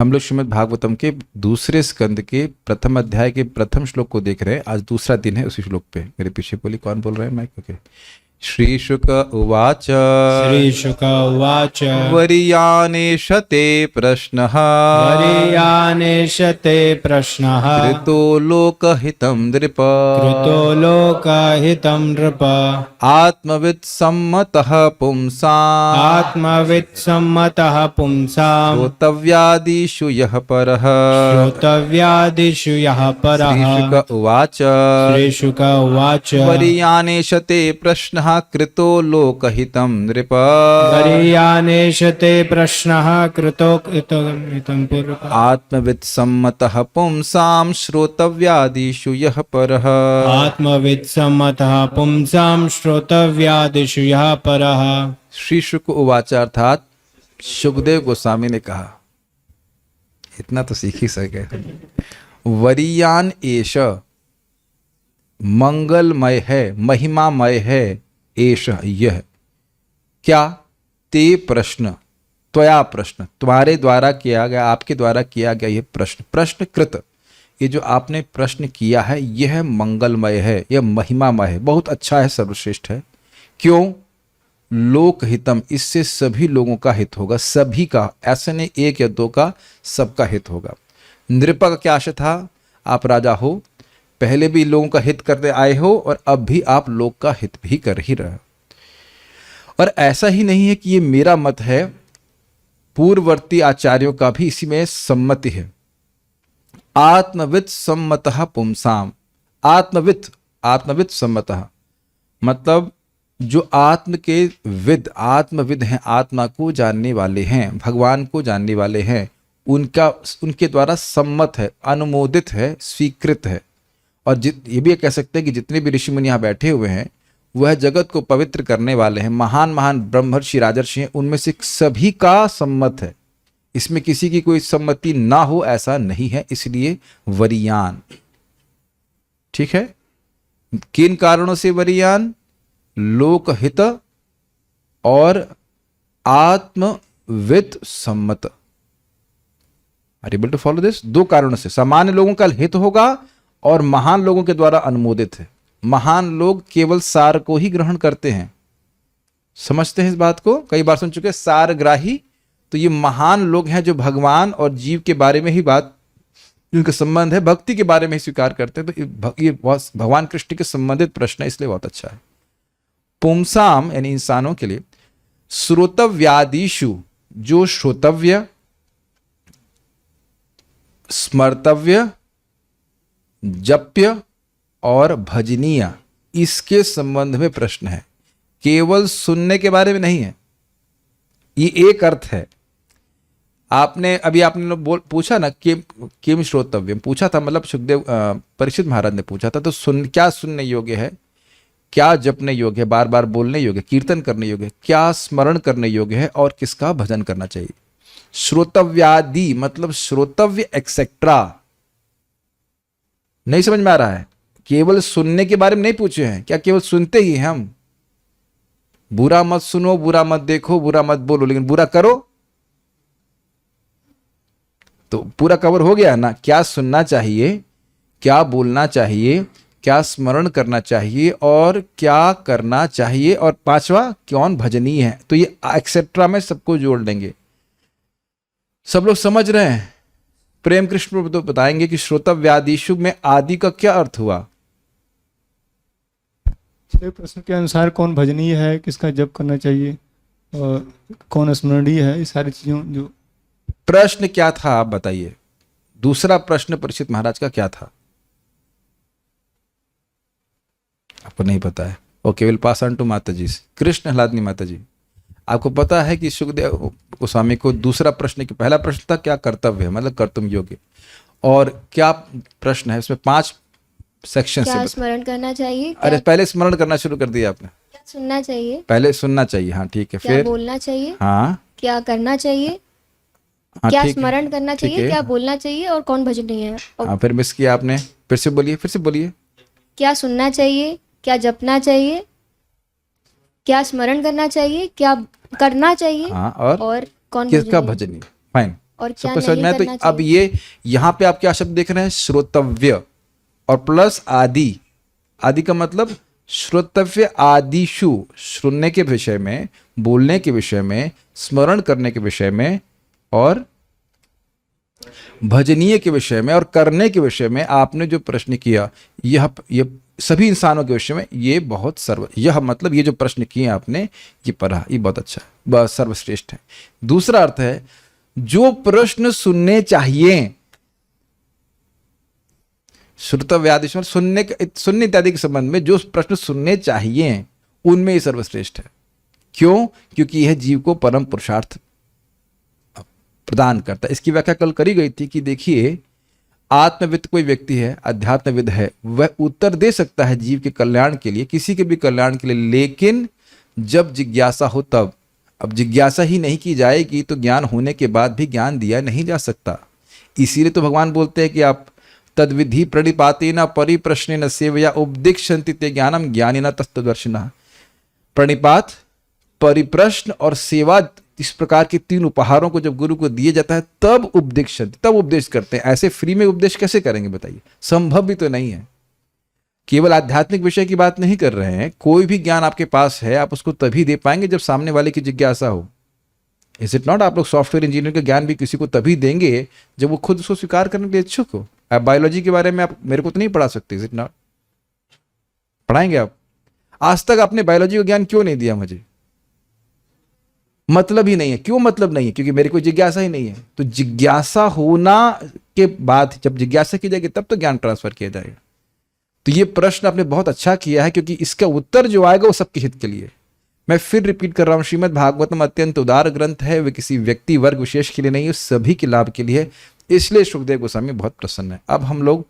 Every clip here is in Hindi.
हम लोग श्रीमद् भागवतम के दूसरे स्कंद के प्रथम अध्याय के प्रथम श्लोक को देख रहे हैं। आज दूसरा दिन है उसी श्लोक पे। मेरे पीछे बोली कौन बोल रहा है माइक? ओके। श्री शुक उवाच श्रीशुक उवाच वरीयानेश ते प्रश्नः वरीयानेश ते प्रश्नः कृतो लोकहितं नृप कृतो लोकहितं नृप आत्मवित् सम्मतः पुंसाम् आत्मवित्सम्मतः पुंसाम् श्रोतव्यादिषु यः परः। श्रोतव्यादिषु यः परः। श्रीशुक उवाच श्रीशुक उवाच वरीयानेश ते प्रश्नः कृतो लोकहितं नृप वरीयानेश ते प्रश्नः कृतो हितं पूर्वक आत्मवित् सम्मतः पुंसां श्रोतव्यादिषु यः परः। आत्मवित्सम्मतः पुंसां श्रोतव्यादिषु यः परः। श्री शुक उवाच अर्थात सुखदेव गोस्वामी ने कहा, इतना तो सीख ही सके। वरीयान एष मंगलमय है, महिमामय है, एष यह क्या, ते प्रश्न त्वया प्रश्न, तुम्हारे द्वारा किया गया, आपके द्वारा किया गया यह प्रश्न, प्रश्न कृत, ये जो आपने प्रश्न किया है यह मंगलमय है, यह महिमामय है, बहुत अच्छा है, सर्वश्रेष्ठ है। क्यों? लोकहितम, इससे सभी लोगों का हित होगा, सभी का, ऐसे नहीं एक या दो का, सबका हित होगा। नृप का क्या आशय था? आप राजा हो, पहले भी लोगों का हित करते आए हो और अब भी आप लोग का हित भी कर ही रहे हो। और ऐसा ही नहीं है कि ये मेरा मत है, पूर्ववर्ती आचार्यों का भी इसी में सम्मति है। आत्मवित् सम्मतः पुंसाम, आत्मवित् सम्मतः मतलब जो आत्म के विद, आत्मविद हैं, आत्मा को जानने वाले हैं, भगवान को जानने वाले हैं, उनके द्वारा सम्मत है, अनुमोदित है, स्वीकृत है। और ये भी कह सकते हैं कि जितने भी ऋषि मुनि यहाँ बैठे हुए हैं वह जगत को पवित्र करने वाले हैं, महान महान ब्रह्मर्षि राजर्षि हैं, उनमें से सभी का सम्मत है, इसमें किसी की कोई सम्मति ना हो ऐसा नहीं है, इसलिए वरीयान। ठीक है। किन कारणों से वरीयान? लोकहित और आत्मवित् सम्मत। Are able to follow this? दो कारणों से सामान्य लोगों का हित होगा और महान लोगों के द्वारा अनुमोदित है। महान लोग केवल सार को ही ग्रहण करते हैं, समझते हैं इस बात को, कई बार सुन चुके, सारग्राही। तो ये महान लोग हैं जो भगवान और जीव के बारे में ही बात, जिनका संबंध है भक्ति के बारे में ही स्वीकार करते हैं। तो ये भगवान कृष्ण के संबंधित प्रश्न है, इसलिए बहुत अच्छा है। पुंसाम यानी इंसानों के लिए, श्रोतव्यादिषु जो श्रोतव्य, स्मर्तव्य, जप्य और भजनीय, इसके संबंध में प्रश्न है, केवल सुनने के बारे में नहीं है। ये एक अर्थ है। आपने पूछा ना कि किम श्रोतव्य पूछा था, मतलब सुखदेव परीक्षित महाराज ने पूछा था, तो क्या सुनने योग्य है, क्या जपने योग्य है, बार बार बोलने योग्य, कीर्तन करने योग्य है, क्या स्मरण करने योग्य है, और किसका भजन करना चाहिए। श्रोतव्यादि मतलब श्रोतव्य एक्सेट्रा। नहीं समझ में आ रहा है? केवल सुनने के बारे में नहीं पूछे हैं, क्या केवल सुनते ही हैं हम? बुरा मत सुनो, बुरा मत देखो, बुरा मत बोलो, लेकिन बुरा करो तो पूरा कवर हो गया ना। क्या सुनना चाहिए, क्या बोलना चाहिए, क्या स्मरण करना चाहिए और क्या करना चाहिए, और पांचवा कौन भजनीय है। तो ये एक्सेट्रा में सबको जोड़ देंगे। सब लोग समझ रहे हैं? प्रेम कृष्ण तो बताएंगे कि श्रोतव्यादिषु में आदि का क्या अर्थ हुआ। प्रश्न के अनुसार कौन भजनीय है, किसका जप करना चाहिए और कौन स्मरणीय है, ये सारी चीजों जो प्रश्न क्या था आप बताइए। दूसरा प्रश्न परीक्षित महाराज का क्या था? आपको नहीं पता है? Okay, will pass on to माता जी। कृष्ण हलादनी माता जी, आपको पता है कि सुखदेव गोस्वामी को दूसरा प्रश्न, कि पहला प्रश्न था क्या कर्तव्य है, मतलब कर्तव्य योग्य, और क्या प्रश्न है उसमें 5 सेक्शन से। स्मरण करना चाहिए, अरे पहले स्मरण करना शुरू कर दिया आपने। क्या सुनना चाहिए, पहले सुनना चाहिए, हाँ ठीक है। क्या फिर बोलना चाहिए, हाँ, क्या करना चाहिए, हाँ क्या ठीक है, स्मरण करना ठीक चाहिए, है। क्या बोलना चाहिए, और कौन भजनीय है। और हाँ फिर मिस किया आपने, फिर से बोलिए, फिर से बोलिए। क्या सुनना चाहिए, क्या जपना चाहिए, क्या स्मरण करना चाहिए, क्या करना चाहिए, हाँ, और कौन किसका भजनीय। भजनीय। फाइन, और क्या सबको समझ नहीं में आया? करना तो अब चाहिए? ये यहाँ पे आप क्या शब्द देख रहे हैं? श्रोतव्य और प्लस आदि। आदि का मतलब श्रोतव्य आदिशु, सुनने के विषय में, बोलने के विषय में, स्मरण करने के विषय में और भजनीय के विषय में और करने के विषय में आपने जो प्रश्न किया, यह सभी इंसानों के विषय में ये बहुत यह मतलब ये जो प्रश्न किए आपने, ये पढ़ा, ये बहुत अच्छा है, बहुत सर्वश्रेष्ठ है। दूसरा अर्थ है जो प्रश्न सुनने चाहिए, श्रुतव्यादिश्वर, सुनने इत्यादि के संबंध में जो प्रश्न सुनने चाहिए उनमें ये सर्वश्रेष्ठ है। क्यों? क्योंकि यह जीव को परम पुरुषार्थ प्रदान करता है। इसकी व्याख्या कल करी गई थी कि देखिए, आत्मविद कोई व्यक्ति है, अध्यात्मविद है, वह उत्तर दे सकता है जीव के कल्याण के लिए, किसी के भी कल्याण के लिए, लेकिन जब जिज्ञासा हो तब। अब जिज्ञासा ही नहीं की जाएगी तो ज्ञान होने के बाद भी ज्ञान दिया नहीं जा सकता। इसीलिए तो भगवान बोलते हैं कि आप तद्विधि प्रणिपातेन परिप्रश्नेन सेवया उपदिक्षन्ति ते ज्ञानम ज्ञानिनः तत्तदर्शिनः। प्रणिपात, परिप्रश्न और सेवा, इस प्रकार के तीन उपहारों को जब गुरु को दिए जाता है तब उपदिक्षन्ति, तब उपदेश करते हैं। ऐसे फ्री में उपदेश कैसे करेंगे बताइए? संभव भी तो नहीं है। केवल आध्यात्मिक विषय की बात नहीं कर रहे हैं, कोई भी ज्ञान आपके पास है आप उसको तभी दे पाएंगे जब सामने वाले की जिज्ञासा हो। Is it not? आप लोग सॉफ्टवेयर इंजीनियर का ज्ञान भी किसी को तभी देंगे जब वो खुद उसको स्वीकार करने के लिए इच्छुक हो। आप बायोलॉजी के बारे में आप मेरे को तो नहीं पढ़ा सकते, इज इट नॉट? पढ़ाएंगे आप? आज तक आपने बायोलॉजी का ज्ञान क्यों नहीं दिया मुझे? मतलब ही नहीं है। क्यों मतलब नहीं है? क्योंकि मेरी कोई जिज्ञासा ही नहीं है। तो जिज्ञासा होना के बाद, जब जिज्ञासा की जाएगी तब तो ज्ञान ट्रांसफर किया जाएगा। तो ये प्रश्न आपने बहुत अच्छा किया है, क्योंकि इसका उत्तर जो आएगा वो सबके हित के लिए। मैं फिर रिपीट कर रहा हूं, श्रीमद् भागवतम अत्यंत उदार ग्रंथ है, वे किसी व्यक्ति वर्ग विशेष के लिए नहीं है, सभी के लाभ के लिए है। इसलिए सुखदेव गोस्वामी बहुत प्रसन्न है। अब हम लोग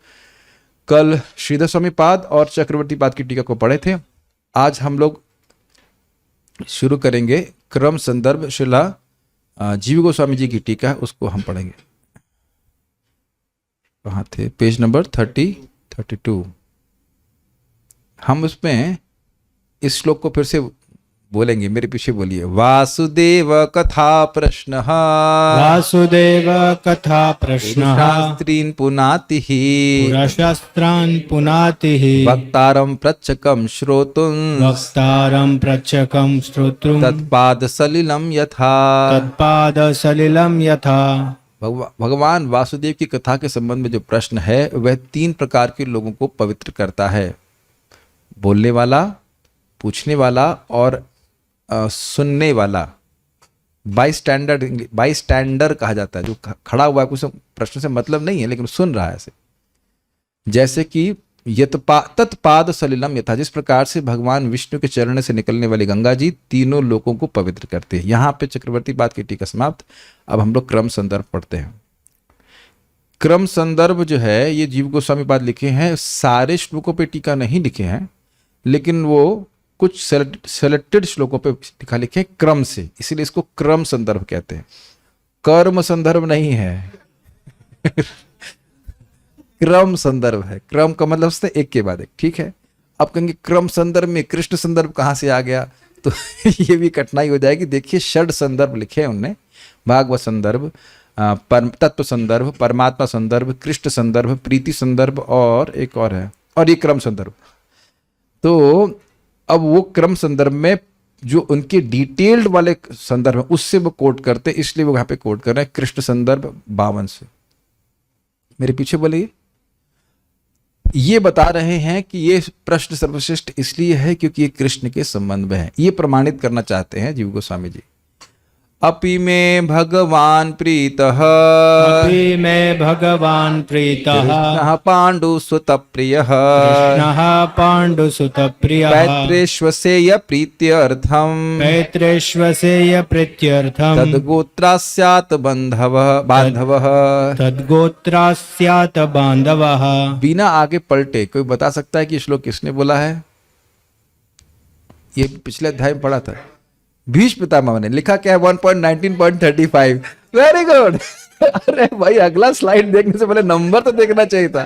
कल श्रीधर स्वामी पाद और चक्रवर्ती पाद की टीका को पढ़े थे। आज हम लोग शुरू करेंगे क्रम संदर्भ शिला जीव गोस्वामी जी की टीका है, उसको हम पढ़ेंगे। कहाँ थे? Page number 32। हम उसमें इस श्लोक को फिर से बोलेंगे, मेरे पीछे बोलिए। वासुदेव कथा प्रश्न, वासुदेव कथा प्रश्नः शास्त्रीन् पुनाति, पुरशास्त्रान् पुनाति, वक्तारं प्रच्छकं श्रोतुं, वक्तारं प्रच्छकं श्रोतुं, तत्पाद सलिलं यथा। तत्पादसलिलं यथा। भगवान वासुदेव की कथा के संबंध में जो प्रश्न है वह 3 प्रकार के लोगों को पवित्र करता है। बोलने वाला, पूछने वाला और सुनने वाला। बाईस्टैंडर कहा जाता है, जो खड़ा हुआ है, कुछ प्रश्न से मतलब नहीं है लेकिन सुन रहा है ऐसे। जैसे कि तत्पाद सलिलम यथा, जिस प्रकार से भगवान विष्णु के चरण से निकलने वाली गंगा जी तीनों लोगों को पवित्र करते हैं। यहाँ पे चक्रवर्ती पाद की टीका समाप्त। अब हम लोग क्रम संदर्भ पढ़ते हैं। क्रम संदर्भ जो है ये जीव गोस्वामी पाद लिखे हैं, सारे श्लोकों पे टीका नहीं लिखे हैं, लेकिन वो कुछ सेलेक्टेड श्लोकों पे टीका लिखे क्रम से, इसीलिए इसको क्रम संदर्भ कहते हैं। कर्म संदर्भ नहीं है क्रम संदर्भ है। क्रम का मतलब से एक के बाद एक, ठीक है? अब कहेंगे क्रम संदर्भ में कृष्ण संदर्भ कहाँ से आ गया, तो ये भी कठिनाई हो जाएगी। देखिए षड संदर्भ लिखे हैं उनने, भागवत संदर्भ, तत्व संदर्भ, परमात्मा संदर्भ, कृष्ण संदर्भ, प्रीति संदर्भ और एक और है, और ये क्रम संदर्भ। तो अब वो क्रम संदर्भ में जो उनके डिटेल्ड वाले संदर्भ है उससे वो कोट करते, इसलिए वो यहाँ पे कोट कर रहे हैं कृष्ण संदर्भ 52 से। मेरे पीछे बोलिए। ये बता रहे हैं कि ये प्रश्न सर्वश्रेष्ठ इसलिए है क्योंकि ये कृष्ण के संबंध में है। ये प्रमाणित करना चाहते हैं जीव गोस्वामी जी। अपि मे भगवान प्रीतः, अपि मे भगवान प्रीतः, कृष्णः पाण्डुसुत प्रियः, कृष्णः पाण्डुसुतप्रियः, पैत्रेष्वसेय प्रीत्यर्थम्, पैत्रेष्वसेय प्रीत्यर्थम्, तद्गोत्रास्यात् बान्धवः। तद्गोत्रास्यात् बान्धवः। बिना आगे पलटे कोई बता सकता है कि श्लोक किसने बोला है? ये पिछले अध्याय में पढ़ा था, भीष्म पितामह ने। लिखा क्या है? 1.19.35। Very good. अरे भाई अगला स्लाइड देखने से पहले नंबर तो देखना चाहिए था।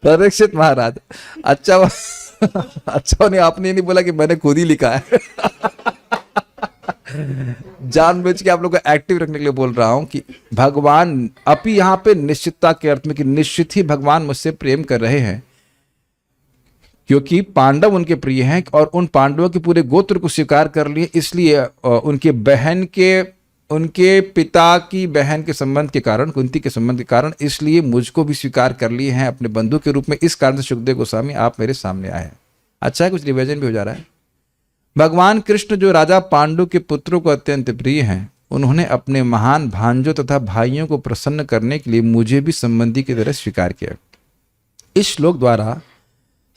परीक्षित महाराज, अच्छा अच्छा नहीं, आपने नहीं बोला कि मैंने खुद ही लिखा है जानबूझ के आप लोग को एक्टिव रखने के लिए बोल रहा हूं कि भगवान अपी यहां पे निश्चितता के अर्थ में कि निश्चित ही भगवान मुझसे प्रेम कर रहे हैं, क्योंकि पांडव उनके प्रिय हैं और उन पांडवों के पूरे गोत्र को स्वीकार कर लिए, इसलिए उनके पिता की बहन के संबंध के कारण, कुंती के संबंध के कारण, इसलिए मुझको भी स्वीकार कर लिए हैं अपने बंधु के रूप में। इस कारण से सुखदेव गोस्वामी आप मेरे सामने आए हैं। अच्छा है, कुछ रिविजन भी हो जा रहा है। भगवान कृष्ण जो राजा पांडु के पुत्रों को अत्यंत प्रिय हैं, उन्होंने अपने महान भांजों तथा भाइयों को प्रसन्न करने के लिए मुझे भी संबंधी की तरह स्वीकार किया। इस श्लोक द्वारा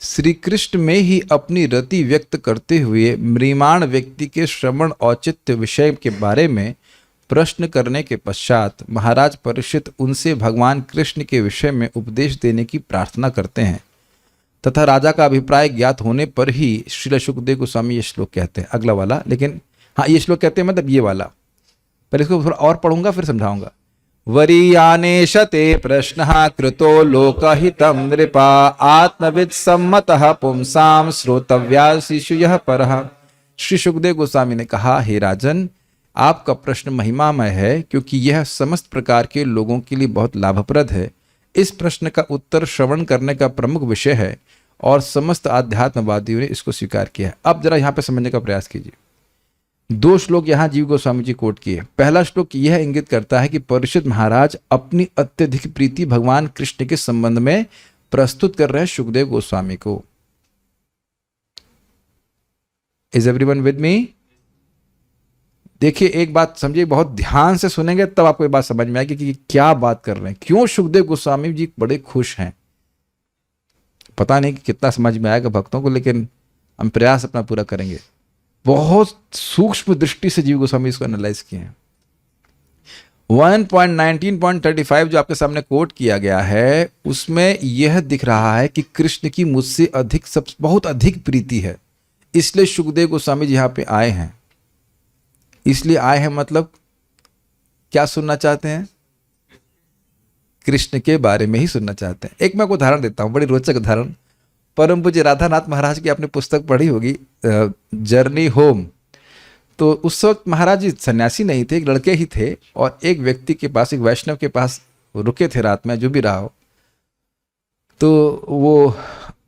श्री कृष्ण में ही अपनी रति व्यक्त करते हुए म्रियमाण व्यक्ति के श्रवण औचित्य विषय के बारे में प्रश्न करने के पश्चात महाराज परीक्षित उनसे भगवान कृष्ण के विषय में उपदेश देने की प्रार्थना करते हैं तथा राजा का अभिप्राय ज्ञात होने पर ही श्रील सुखदेव गोस्वामी ये श्लोक कहते हैं। अगला वाला, लेकिन हाँ ये श्लोक कहते हैं मतलब ये वाला, पहले इसको थोड़ा और पढ़ूंगा फिर समझाऊंगा। वरीयानेश ते प्रश्नः कृतो लोकहितं नृपा आत्मविद सम्मतः पुंसाम श्रोतव्या शिशुयः परः। श्री सुखदेव गोस्वामी ने कहा, हे राजन, आपका प्रश्न महिमामय है क्योंकि यह समस्त प्रकार के लोगों के लिए बहुत लाभप्रद है। इस प्रश्न का उत्तर श्रवण करने का प्रमुख विषय है और समस्त आध्यात्मवादियों ने इसको स्वीकार किया है। अब जरा यहाँ पे समझने का प्रयास कीजिए। दो श्लोक यहाँ जीव गोस्वामी जी कोट किए। पहला श्लोक यह इंगित करता है कि परीक्षित महाराज अपनी अत्यधिक प्रीति भगवान कृष्ण के संबंध में प्रस्तुत कर रहे हैं सुखदेव गोस्वामी को। Is everyone with me? देखिए एक बात समझिए, बहुत ध्यान से सुनेंगे तब आपको ये बात समझ में आएगी कि क्या बात कर रहे हैं, क्यों सुखदेव गोस्वामी जी बड़े खुश हैं। पता नहीं कि कितना समझ में आएगा भक्तों को, लेकिन हम प्रयास अपना पूरा करेंगे। बहुत सूक्ष्म दृष्टि से जीव गोस्वामी इसको एनालाइज किए हैं। 1.19.35 जो आपके सामने कोट किया गया है, उसमें यह दिख रहा है कि कृष्ण की मुझसे अधिक बहुत अधिक प्रीति है, इसलिए सुखदेव गोस्वामी जी यहाँ पे आए हैं। इसलिए आए हैं मतलब क्या सुनना चाहते हैं? कृष्ण के बारे में ही सुनना चाहते हैं। एक मैं को उदाहरण देता हूं, बड़ी रोचक उदाहरण। परम पूज्य राधानाथ महाराज की आपने पुस्तक पढ़ी होगी, जर्नी होम। तो उस वक्त महाराज जी सन्यासी नहीं थे, एक लड़के ही थे, और एक व्यक्ति के पास, एक वैष्णव के पास रुके थे रात में, जो भी रहा हो। तो वो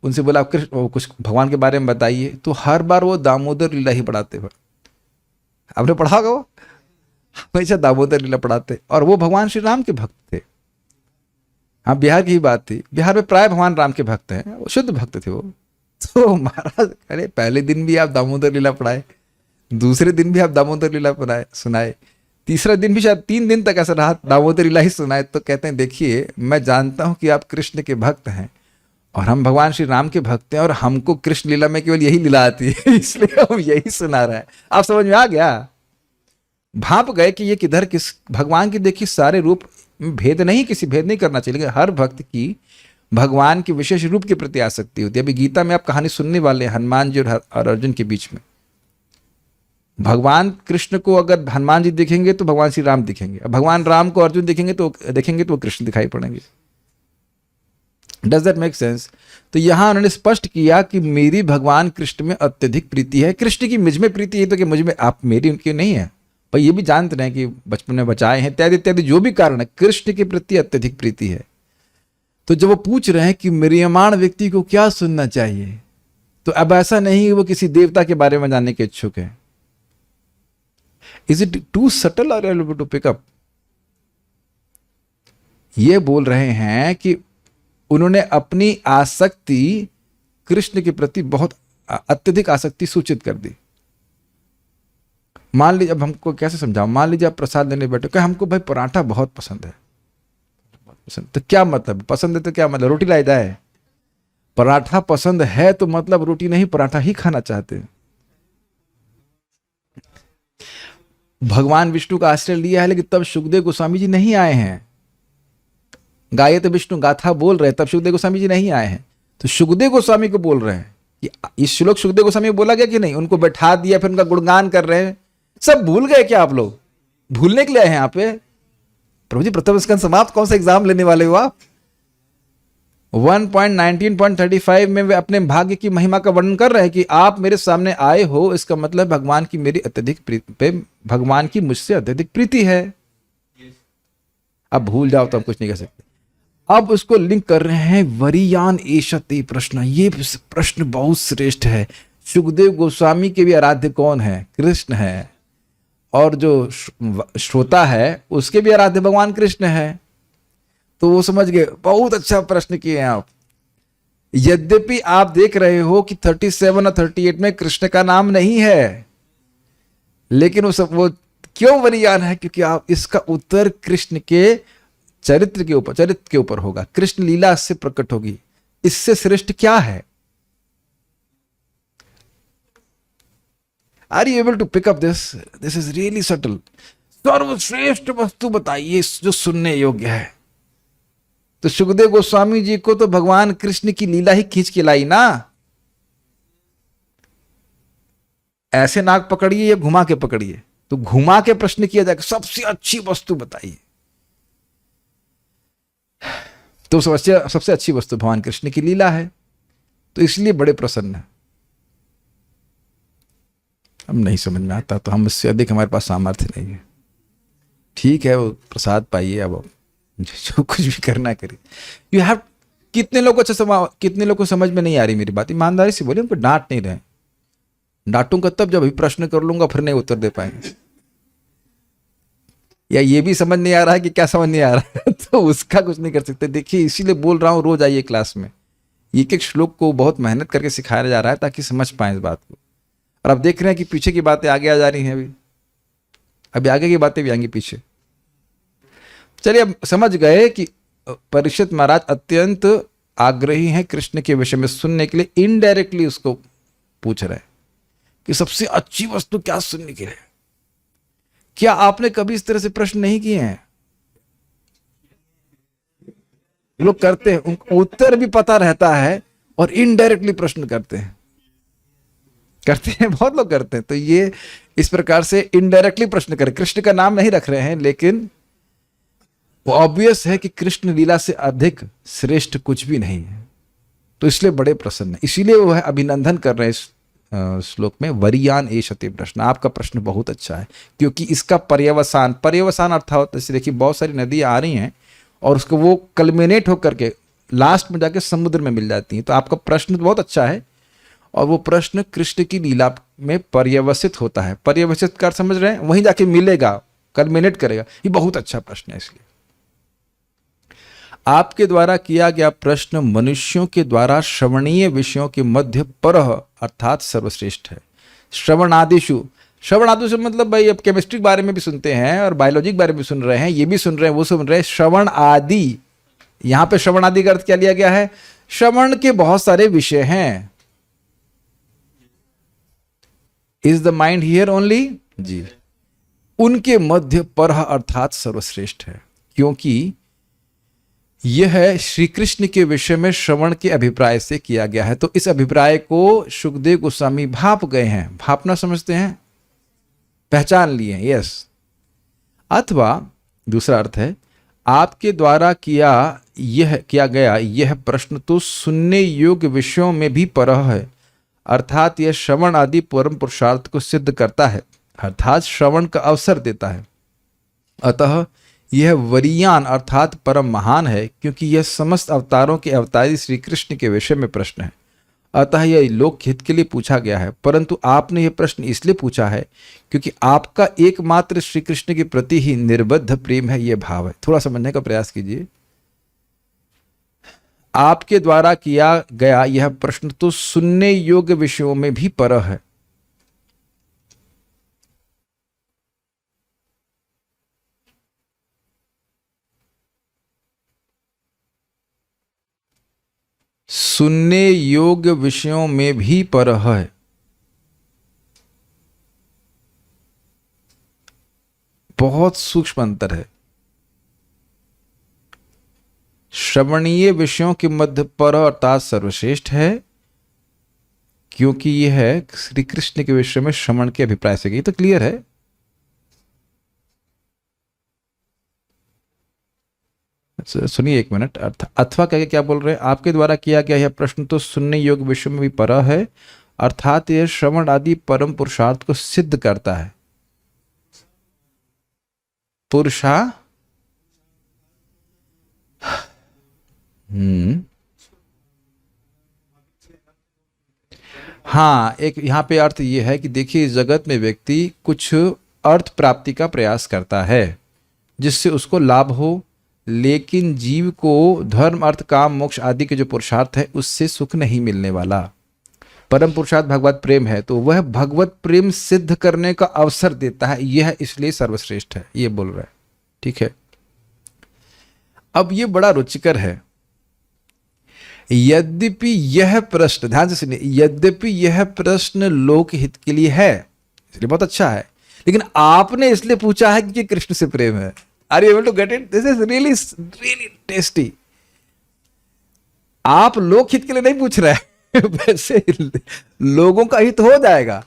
उनसे बोला कृष्ण कुछ भगवान के बारे में बताइए। तो हर बार वो दामोदर लीला ही पढ़ाते थे। आपने पढ़ा होगा, वो हमेशा दामोदर लीला पढ़ाते, और वो भगवान श्री राम के भक्त थे। हाँ, बिहार की ही बात थी, बिहार में प्राय भगवान राम के भक्त हैं, वो शुद्ध भक्त थे वो। तो महाराज अरे पहले दिन भी आप दामोदर लीला पढ़ाए, दूसरे दिन भी आप दामोदर लीला पढ़ाए सुनाए, तीसरा दिन भी शायद 3 दिन तक ऐसा रहा दामोदर लीला ही सुनाए। तो कहते हैं देखिए, मैं जानता हूं कि आप कृष्ण के भक्त हैं और हम भगवान श्री राम के भक्त हैं, और हमको कृष्ण लीला में केवल यही लीला आती है, इसलिए हम यही सुना रहे हैं। आप समझ में आ गया? भाप गए कि ये किधर किस भगवान की देखिए सारे रूप, भेद नहीं करना चाहिए, लेकिन हर भक्त की भगवान के विशेष रूप के प्रति आसक्ति होती है। अभी गीता में आप कहानी सुनने वाले हैं हनुमान जी और अर्जुन के बीच में। भगवान कृष्ण को अगर हनुमान जी दिखेंगे तो भगवान श्री राम दिखेंगे, भगवान राम को अर्जुन दिखेंगे तो कृष्ण दिखाई पड़ेंगे। Does that make sense? तो यहां उन्होंने स्पष्ट किया कि मेरी भगवान कृष्ण में अत्यधिक प्रीति है। कृष्ण की मुझ में प्रीति है तो कि मुझ में, आप मेरी उनकी नहीं है, पर ये भी जानते हैं कि बचपन में बचाए हैं इत्यादि इत्यादि, जो भी कारण है, कृष्ण के प्रति अत्यधिक प्रीति है। तो जब वो पूछ रहे हैं कि म्रियमाण व्यक्ति को क्या सुनना चाहिए, तो अब ऐसा नहीं वो किसी देवता के बारे में जानने के इच्छुक है। इज इट टू सटल और एबल टू पिक अप? ये बोल रहे हैं कि उन्होंने अपनी आसक्ति कृष्ण के प्रति बहुत अत्यधिक आसक्ति सूचित कर दी। मान लीजिए, अब हमको कैसे समझाऊं, मान लीजिए आप प्रसाद लेने बैठे, क्या हमको भाई पराठा बहुत पसंद है, तो क्या मतलब पसंद है तो क्या मतलब रोटी लाई जाए? पराठा पसंद है तो मतलब रोटी नहीं, पराठा ही खाना चाहते हैं। भगवान विष्णु का आश्रय लिया है, लेकिन तब सुखदेव गोस्वामी जी नहीं आए हैं। गायत विष्णु गाथा बोल रहे हैं, तब सुखदेव गोस्वामी जी नहीं आए हैं। तो सुखदेव गोस्वामी को बोल रहे हैं कि इस श्लोक सुखदेव गोस्वामी को बोला गया कि नहीं? उनको बैठा दिया, फिर उनका गुणगान कर रहे हैं। सब भूल गए क्या आप लोग? भूलने के लिए आए हैं यहाँ पे? प्रभु जी प्रथम स्कंद समाप्त, कौन सा एग्जाम लेने वाले हो आप? 1.19.35 में वे अपने भाग्य की महिमा का वर्णन कर रहे हैं कि आप मेरे सामने आए हो, इसका मतलब भगवान की मेरी अत्यधिक प्रीति, भगवान की मुझसे अत्यधिक प्रीति है। अब भूल जाओ तो हम कुछ नहीं कर सकते। अब उसको लिंक कर रहे हैं वरीयान एषते प्रश्न। ये प्रश्न बहुत श्रेष्ठ है। सुखदेव गोस्वामी के भी आराध्य कौन है? कृष्ण है। और जो श्रोता है उसके भी आराध्य भगवान कृष्ण है। तो वो समझ गए, बहुत अच्छा प्रश्न किए हैं आप। यद्यपि आप देख रहे हो कि 37 और 38 में कृष्ण का नाम नहीं है, लेकिन वो क्यों वरीयान है? क्योंकि आप इसका उत्तर कृष्ण के चरित्र के ऊपर होगा। कृष्ण लीला से प्रकट होगी। इससे श्रेष्ठ क्या है? Are you able to pick up this? This is really subtle. सर्वश्रेष्ठ वस्तु बताइए जो सुनने योग्य है। तो सुखदेव गोस्वामी जी को तो भगवान कृष्ण की लीला ही खींच के लाई ना। ऐसे नाक पकड़िए या घुमा के पकड़िए, तो घुमा के प्रश्न किया जाएगा, सबसे अच्छी वस्तु बताइए। तो सबसे अच्छी वस्तु भगवान कृष्ण की लीला है, तो इसलिए बड़े प्रसन्न है। हम नहीं समझ में आता तो हम इससे अधिक हमारे पास सामर्थ्य नहीं है। ठीक है, वो प्रसाद पाइए, अब जो कुछ भी करना करिए। You have. कितने लोग कितने लोग को समझ में नहीं आ रही मेरी बात? ईमानदारी से बोले, हमको डांट नहीं रहे। डांटूंगा तब जब अभी प्रश्न कर लूंगा, फिर नहीं उत्तर दे पाएंगे। या ये भी समझ नहीं आ रहा है कि क्या समझ नहीं आ रहा है तो उसका कुछ नहीं कर सकते। देखिए, इसीलिए बोल रहा हूं, रोज आइए क्लास में। एक एक श्लोक को बहुत मेहनत करके सिखाया जा रहा है ताकि समझ पाए इस बात को। और आप देख रहे हैं कि पीछे की बातें आगे आ जा रही हैं। अभी आगे की बातें भी आएंगी पीछे। चलिए, अब समझ गए कि परीक्षित महाराज अत्यंत आग्रही हैं कृष्ण के विषय में सुनने के लिए। इनडायरेक्टली उसको पूछ रहे हैं कि सबसे अच्छी वस्तु क्या सुनने के लिए। क्या आपने कभी इस तरह से प्रश्न नहीं किए हैं? लोग करते हैं, उनको उत्तर भी पता रहता है और इनडायरेक्टली प्रश्न करते हैं बहुत लोग करते हैं। तो ये इस प्रकार से इनडायरेक्टली प्रश्न करें। कृष्ण का नाम नहीं रख रहे हैं, लेकिन वो ऑब्वियस है कि कृष्ण लीला से अधिक श्रेष्ठ कुछ भी नहीं है। तो इसलिए बड़े प्रसन्न है। इसीलिए वो है अभिनंदन कर रहे हैं इस श्लोक में। वरीयान एषते प्रश्न। आपका प्रश्न बहुत अच्छा है, क्योंकि इसका पर्यवसान अर्थात जैसे देखिए, बहुत सारी नदियां आ रही हैं और उसको वो कल्मिनेट होकर के लास्ट में जाके समुद्र में मिल जाती हैं। तो आपका प्रश्न बहुत अच्छा है, और वो प्रश्न कृष्ण की लीला में पर्यवसित होता है। पर्यवसित कर समझ रहे हैं, वहीं जाके मिलेगा, कल्मिनेट करेगा। ये बहुत अच्छा प्रश्न है। इसलिए आपके द्वारा किया गया प्रश्न मनुष्यों के द्वारा श्रवणीय विषयों के मध्य परह अर्थात सर्वश्रेष्ठ है। श्रवणादिशु से मतलब भाई, अब केमिस्ट्री के बारे में भी सुनते हैं और बायोलॉजी के बारे में सुन रहे हैं, ये भी सुन रहे हैं, वो सुन रहे हैं। श्रवण आदि, यहां पे श्रवण आदि का अर्थ क्या लिया गया है? श्रवण के बहुत सारे विषय हैं। Is the mind here only? जी। उनके मध्य परह अर्थात सर्वश्रेष्ठ है, क्योंकि यह श्री कृष्ण के विषय में श्रवण के अभिप्राय से किया गया है। तो इस अभिप्राय को सुखदेव गोस्वामी भाप गए हैं। भापना समझते हैं, पहचान लिए हैं। यस। अथवा दूसरा अर्थ है, आपके द्वारा किया गया यह प्रश्न तो सुनने योग्य विषयों में भी परह है, अर्थात यह श्रवण आदि परम पुरुषार्थ को सिद्ध करता है, अर्थात श्रवण का अवसर देता है। अतः यह वरीयान अर्थात परम महान है, क्योंकि यह समस्त अवतारों के अवतारी श्री कृष्ण के विषय में प्रश्न है। अतः यह लोक हित के लिए पूछा गया है, परंतु आपने यह प्रश्न इसलिए पूछा है क्योंकि आपका एकमात्र श्री कृष्ण के प्रति ही निर्बद्ध प्रेम है, यह भाव है। थोड़ा समझने का प्रयास कीजिए। आपके द्वारा किया गया यह प्रश्न तो सुनने योग्य विषयों में भी परह है। सुनने योग्य विषयों में भी परह है। बहुत सूक्ष्म अंतर है। श्रवणीय विषयों के मध्य परह अर्थात सर्वश्रेष्ठ है, क्योंकि यह है श्री कृष्ण के विषय में श्रवण के अभिप्राय से। तो क्लियर है। सुनिए एक मिनट। अथवा कह के क्या बोल रहे हैं? आपके द्वारा किया गया यह प्रश्न तो सुनने योग्य विषय में भी परा है, अर्थात यह श्रवण आदि परम पुरुषार्थ को सिद्ध करता है। पुरुषा हाँ, एक यहाँ पे अर्थ ये है कि देखिए, इस जगत में व्यक्ति कुछ अर्थ प्राप्ति का प्रयास करता है जिससे उसको लाभ हो, लेकिन जीव को धर्म अर्थ काम मोक्ष आदि के जो पुरुषार्थ है उससे सुख नहीं मिलने वाला। परम पुरुषार्थ भगवत प्रेम है, तो वह भगवत प्रेम सिद्ध करने का अवसर देता है, यह इसलिए सर्वश्रेष्ठ है, ये बोल रहा है। ठीक है, अब ये बड़ा रुचिकर है। यद्यपि यह प्रश्न, ध्यान से सुनिए, यद्यपि यह प्रश्न लोक हित के लिए है, इसलिए बहुत अच्छा है, लेकिन आपने इसलिए पूछा है कि कृष्ण से प्रेम है। Are you able to get it? This is really really tasty. आप लोक हित के लिए नहीं पूछ रहे हैं वैसे लोगों का हित हो जाएगा,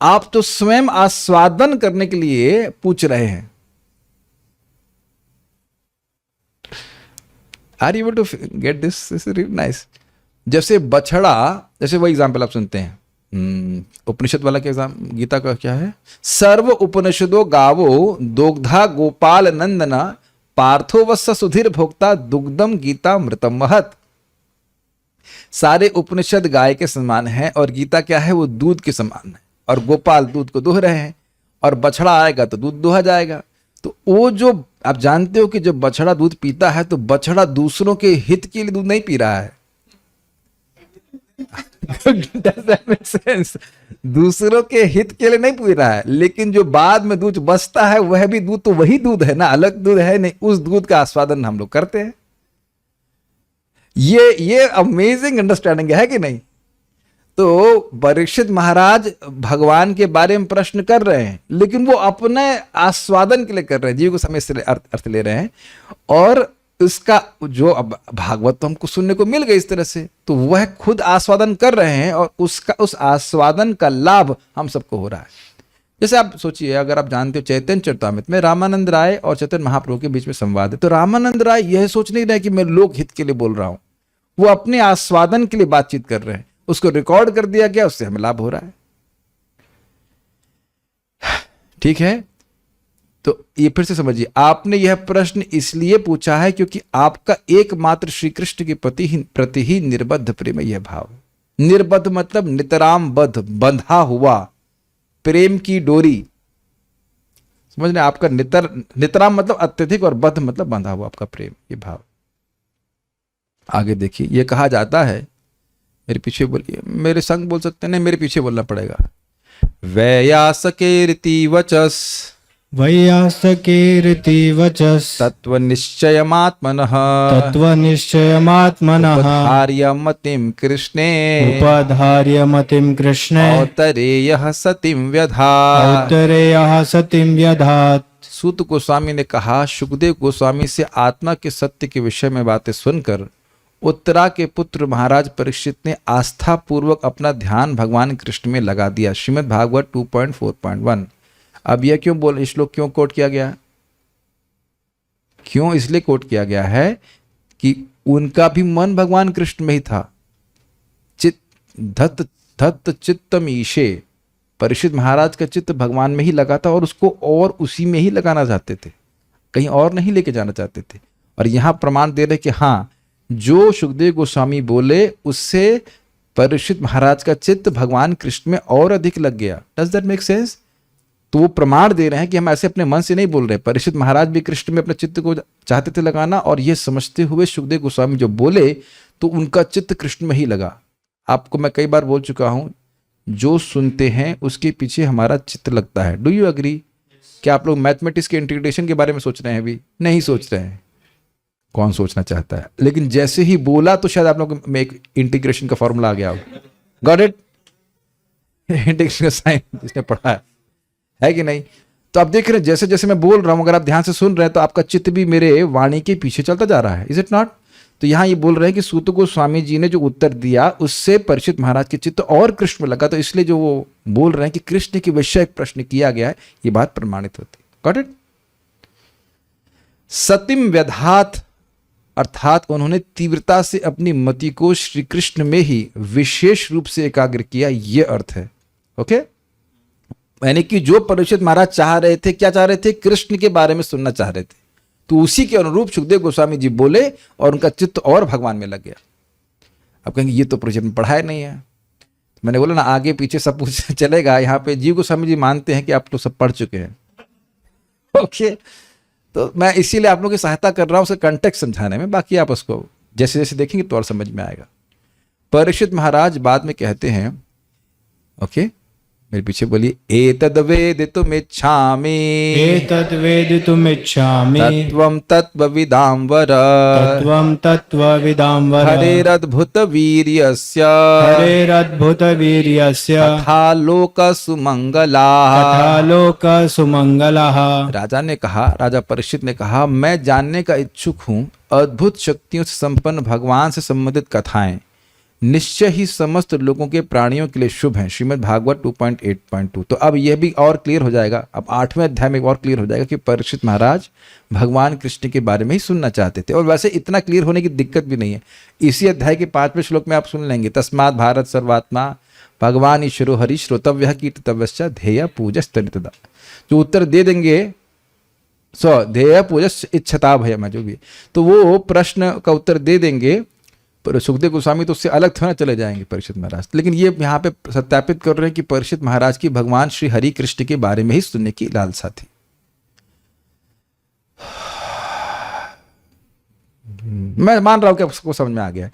आप तो स्वयं आस्वादन करने के लिए पूछ रहे हैं। Are you able to get this? This is really nice. जैसे बछड़ा, जैसे वही एग्जाम्पल आप सुनते हैं, उपनिषद वाला के एग्जाम, गीता का क्या है? सर्व उपनिषदो गावो दोग्धा गोपाल नंदना पार्थो वत्स सुधीर भोक्ता दुग्धम गीता मृतम महत। सारे उपनिषद गाय के समान है और गीता क्या है? वो दूध के समान है, और गोपाल दूध को दुह रहे हैं, और बछड़ा आएगा तो दूध दुहा जाएगा। तो वो जो आप जानते हो कि जब बछड़ा दूध पीता है तो बछड़ा दूसरों के हित के लिए दूध नहीं पी रहा है Does that make sense? दूसरों के हित के लिए नहीं पी रहा है, लेकिन जो बाद में दूध बचता है वह भी दूध तो वही दूध है ना, अलग दूध है नहीं, उस दूध का आस्वादन हम लोग करते हैं। ये अमेजिंग अंडरस्टैंडिंग है कि नहीं? तो परीक्षित महाराज भगवान के बारे में प्रश्न कर रहे हैं, लेकिन वो अपने आस्वादन के लिए कर रहे हैं, जीव को समय से अर्थ ले रहे हैं, और इसका जो अब भागवत तो हमको सुनने को मिल गई इस तरह से, तो वह खुद आस्वादन कर रहे हैं और उसका उस आस्वादन का लाभ हम सबको हो रहा है। जैसे आप सोचिए, अगर आप जानते हो चैतन्य चरितामृत में रामानंद राय और चैतन्य महाप्रभु के बीच में संवाद है, तो रामानंद राय यह सोच नहीं रहे कि मैं लोक हित के लिए बोल रहा हूं, वो अपने आस्वादन के लिए बातचीत कर रहे हैं, उसको रिकॉर्ड कर दिया गया, उससे हमें लाभ हो रहा है। ठीक है, तो ये फिर से समझिए, आपने यह प्रश्न इसलिए पूछा है क्योंकि आपका एकमात्र श्री कृष्ण के प्रति ही निर्बद्ध प्रेम है। यह भाव, निर्बद्ध मतलब नितराम बद्ध, बंधा हुआ, प्रेम की डोरी, समझ रहे? आपका नितराम मतलब अत्यधिक, और बद्ध मतलब बंधा हुआ आपका प्रेम, ये भाव। आगे देखिए, यह कहा जाता है, मेरे पीछे बोलिए, मेरे संग बोल सकते हैं, नहीं मेरे पीछे बोलना पड़ेगा। वैयासके रीति वचस वैयासकीर्ति वचस् तत्वनिश्चयमात्मनः तत्वनिश्चयमात्मनः उपधार्यमतिं कृष्णे उपधार्यमतिं कृष्णे औतरेयः सतिं व्यधात्। औत्तरेयः सतिं व्यधात्। सूत गोस्वामी ने कहा, सुखदेव गोस्वामी से आत्मा के सत्य के विषय में बातें सुनकर उत्तरा के पुत्र महाराज परीक्षित ने आस्था पूर्वक अपना ध्यान भगवान कृष्ण में लगा दिया। श्रीमद् भागवत 2.4.1। अब यह क्यों बोल, श्लोक क्यों कोट किया गया? क्यों इसलिए कोट किया गया है कि उनका भी मन भगवान कृष्ण में ही था। धत्त चित्तम ईशे, परीक्षित महाराज का चित्त भगवान में ही लगा था और उसको और उसी में ही लगाना चाहते थे, कहीं और नहीं लेके जाना चाहते थे। और यहां प्रमाण दे रहे कि हाँ, जो सुखदेव गोस्वामी बोले उससे परीक्षित महाराज का चित्त भगवान कृष्ण में और अधिक लग गया। Does that make sense? तो वो प्रमाण दे रहे हैं कि हम ऐसे अपने मन से नहीं बोल रहे। परीक्षित महाराज भी कृष्ण में अपने चित्त को चाहते थे लगाना, और ये समझते हुए सुखदेव गोस्वामी जो बोले तो उनका चित्त कृष्ण में ही लगा। आपको मैं कई बार बोल चुका हूं, जो सुनते हैं उसके पीछे हमारा चित्त लगता है। Do you agree? क्या आप लोग मैथमेटिक्स के इंटीग्रेशन के बारे में सोच रहे हैं? अभी नहीं सोच रहे हैं, कौन सोचना चाहता है? लेकिन जैसे ही बोला तो शायद आप लोग में एक इंटीग्रेशन का फॉर्मूला आ गया हो। Got it? इंटीग्रेशन का साइन जिसने पढ़ा है कि नहीं? तो आप देख रहे हैं, जैसे जैसे मैं बोल रहा हूं, अगर आप ध्यान से सुन रहे हैं तो आपका चित्त भी मेरे वाणी के पीछे चलता जा रहा है। Is it not? तो यहां ये बोल रहे हैं कि सूत गोस्वामी जी ने जो उत्तर दिया उससे परीक्षित महाराज के चित्त और कृष्ण में लगा, तो इसलिए जो वो बोल रहे हैं कि कृष्ण के विषय एक प्रश्न किया गया है, ये बात प्रमाणित होती। Got it? सतिम व्यधात अर्थात उन्होंने तीव्रता से अपनी मति को श्री कृष्ण में ही विशेष रूप से एकाग्र किया, यह अर्थ है। ओके, यानी कि जो परीक्षित महाराज चाह रहे थे, क्या चाह रहे थे? कृष्ण के बारे में सुनना चाह रहे थे, तो उसी के अनुरूप सुखदेव गोस्वामी जी बोले और उनका चित्त और भगवान में लग गया। अब कहेंगे ये तो परीक्षित में पढ़ाया नहीं है। मैंने बोला ना, आगे पीछे सब कुछ चलेगा। यहाँ पे जीव गोस्वामी जी मानते हैं कि आप लोग सब पढ़ चुके हैं। ओके, तो मैं इसीलिए आप लोगों की सहायता कर रहा हूं उसका कंटेक्स्ट समझाने में, बाकी आप उसको जैसे जैसे देखेंगे तो और समझ में आएगा। परीक्षित महाराज बाद में कहते हैं, ओके मेरे पीछे बोलिए, एतद् वेदितुमिच्छामि एतद्वेदितुमिच्छामि तत्त्वं तत्त्वविदां वर तत्त्वं तत्त्वविदां वर हरेरद्भुतवीर्यस्य हरेरद्भुतवीर्यस्य तथा लोकसुमङ्गलाः। तथा लोकसुमङ्गलः। राजा ने कहा, राजा परीक्षित ने कहा, मैं जानने का इच्छुक हूं अद्भुत शक्तियों से संपन्न भगवान से संबंधित कथाएं निश्चय ही समस्त लोगों के प्राणियों के लिए शुभ हैं। श्रीमद् भागवत 2.8.2। तो अब यह भी और क्लियर हो जाएगा, अब 8वें अध्याय में और क्लियर हो जाएगा कि परीक्षित महाराज भगवान कृष्ण के बारे में ही सुनना चाहते थे। और वैसे इतना क्लियर होने की दिक्कत भी नहीं है। इसी अध्याय के 5वें श्लोक में आप सुन लेंगे, तस्मात् भारत सर्वात्मा भगवान ईश्वरो हरि श्रोतव्य कीर्तितव्यश्च ध्येय पूजस्तनितदा। जो उत्तर दे देंगे, ध्येय पूजस इच्छता भयम, जो भी, तो वो प्रश्न का उत्तर दे देंगे। पर सुखदेव गोस्वामी तो उससे अलग थोड़ा चले जाएंगे परीक्षित महाराज, लेकिन ये यहाँ पे सत्यापित कर रहे हैं कि परीक्षित महाराज की भगवान श्री हरि कृष्ण के बारे में ही सुनने की लालसा थी। मैं मान रहा हूं कि आपको समझ में आ गया।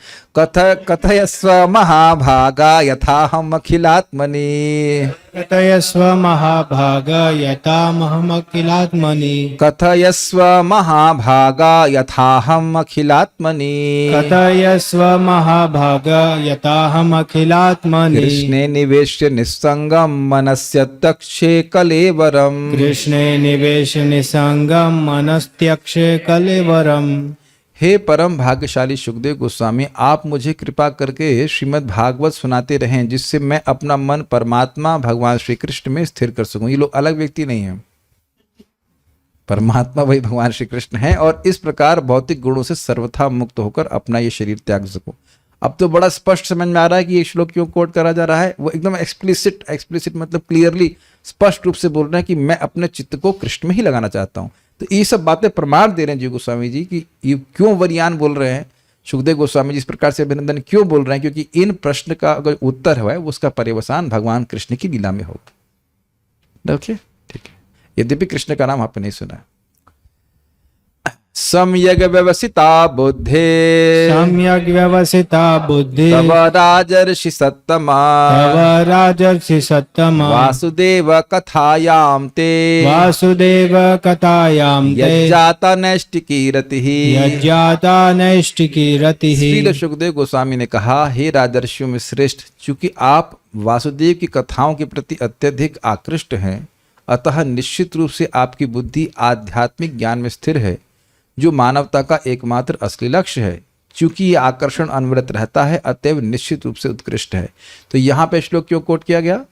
कथयस्व महाभागा यथाहम अखिलात्मनि कथयस्व महाभाग यथामहमखिलात्मनि कथयस्व महाभागा यथाहम अखिलात्मनि कथयस्व महाभाग यथाहमखिलात्मनि कृष्णे निवेश्य निस्संगम मनस्य तक्षे कलेवरम कृष्णे निवेश निसंगम मनस्त्यक्षे कलेवरम। हे परम भाग्यशाली सुखदेव गोस्वामी, आप मुझे कृपा करके श्रीमद् भागवत सुनाते रहें, जिससे मैं अपना मन परमात्मा भगवान श्री कृष्ण में स्थिर कर सकूं। ये लोग अलग व्यक्ति नहीं हैं, परमात्मा वही भगवान श्री कृष्ण हैं, और इस प्रकार भौतिक गुणों से सर्वथा मुक्त होकर अपना ये शरीर त्याग सकूं। अब तो बड़ा स्पष्ट समझ में आ रहा है कि ये श्लोक क्यों कोट करा जा रहा है। वो एकदम एक्सप्लिसिट मतलब क्लियरली स्पष्ट रूप से बोल रहे हैं कि मैं अपने चित्त को कृष्ण में ही लगाना चाहता हूं। तो ये सब बातें प्रमाण दे रहे हैं जी गोस्वामी जी कि ये क्यों वरियान बोल रहे हैं। सुखदेव गोस्वामी जी इस प्रकार से अभिनंदन क्यों बोल रहे हैं, क्योंकि इन प्रश्न का अगर उत्तर है उसका पर्यवसान भगवान कृष्ण की लीला में होगा। ओके, ठीक है। यद्यपि कृष्ण का नाम आपने नहीं सुना है। सम्यग व्यवसिता बुद्धे सम्यग् व्यवसिता बुद्धि तव राजर्षि सत्तमा तव राजर्षि सत्तमा वासुदेव कथायां ते वासुदेव कथायां ते यज्जाता नैष्टिकी रतिः। यज्जाता नैष्टिकी रतिः। श्रील सुखदेव गोस्वामी ने कहा, हे राजर्षियों में श्रेष्ठ, चूंकि आप वासुदेव की कथाओं के प्रति अत्यधिक आकृष्ट हैं, अतः निश्चित रूप से आपकी बुद्धि आध्यात्मिक ज्ञान में स्थिर है, जो मानवता का एकमात्र असली लक्ष्य है। चूंकि ये आकर्षण अनवरत रहता है, अतएव निश्चित रूप से उत्कृष्ट है। तो यहाँ पे श्लोक क्यों कोट किया गया?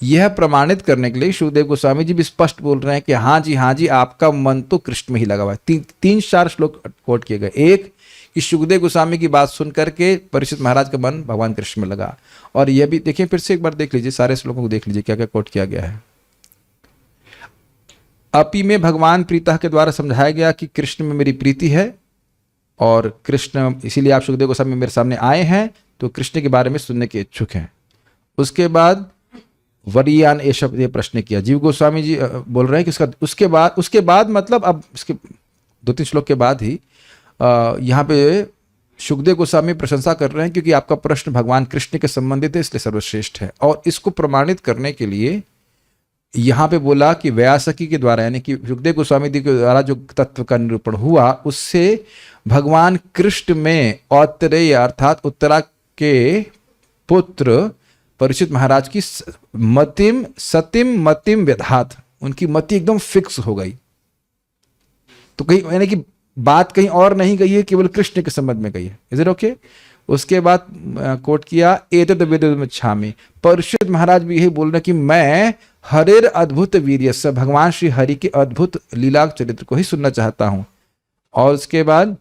यह प्रमाणित करने के लिए सुखदेव गोस्वामी जी भी स्पष्ट बोल रहे हैं कि हाँ जी, आपका मन तो कृष्ण में ही लगा हुआ है। 3-4 श्लोक कोट किए गए। एक कि सुखदेव गोस्वामी की बात सुन करके परीक्षित महाराज का मन भगवान कृष्ण में लगा। और यह भी देखिए, फिर से एक बार देख लीजिए, सारे श्लोकों को देख लीजिए क्या क्या कोट किया गया है। अपि में भगवान प्रीतः के द्वारा समझाया गया कि कृष्ण में मेरी प्रीति है, और कृष्ण इसीलिए आप सुखदेव गोस्वामी मेरे सामने आए हैं, तो कृष्ण के बारे में सुनने के इच्छुक हैं। उसके बाद वरियान ये शब्द ये प्रश्न किया। जीव गोस्वामी जी बोल रहे हैं कि उसके बाद मतलब अब इसके 2-3 श्लोक के बाद ही यहाँ पे सुखदेव गोस्वामी प्रशंसा कर रहे हैं, क्योंकि आपका प्रश्न भगवान कृष्ण के संबंधित है, इसलिए सर्वश्रेष्ठ है। और इसको प्रमाणित करने के लिए यहाँ पे बोला कि व्यासकी के द्वारा, यानी कि सुखदेव गोस्वामी जी के द्वारा जो तत्व का निरूपण हुआ, उससे भगवान कृष्ण में औत्तरेय अर्थात उत्तरा के पुत्र परीक्षित महाराज की मतिम व्यधात, उनकी मति एकदम फिक्स हो गई। तो कहीं यानी कि बात कहीं और नहीं गई है, केवल कृष्ण के संबंध में गई है। Is it okay? उसके बाद कोट किया, एतद् वेदितुमिच्छामि। परीक्षित महाराज भी यही बोल रहे कि मैं हरेर अद्भुत वीर्यस्य, भगवान श्री हरि के अद्भुत लीला चरित्र को ही सुनना चाहता हूँ। और उसके बाद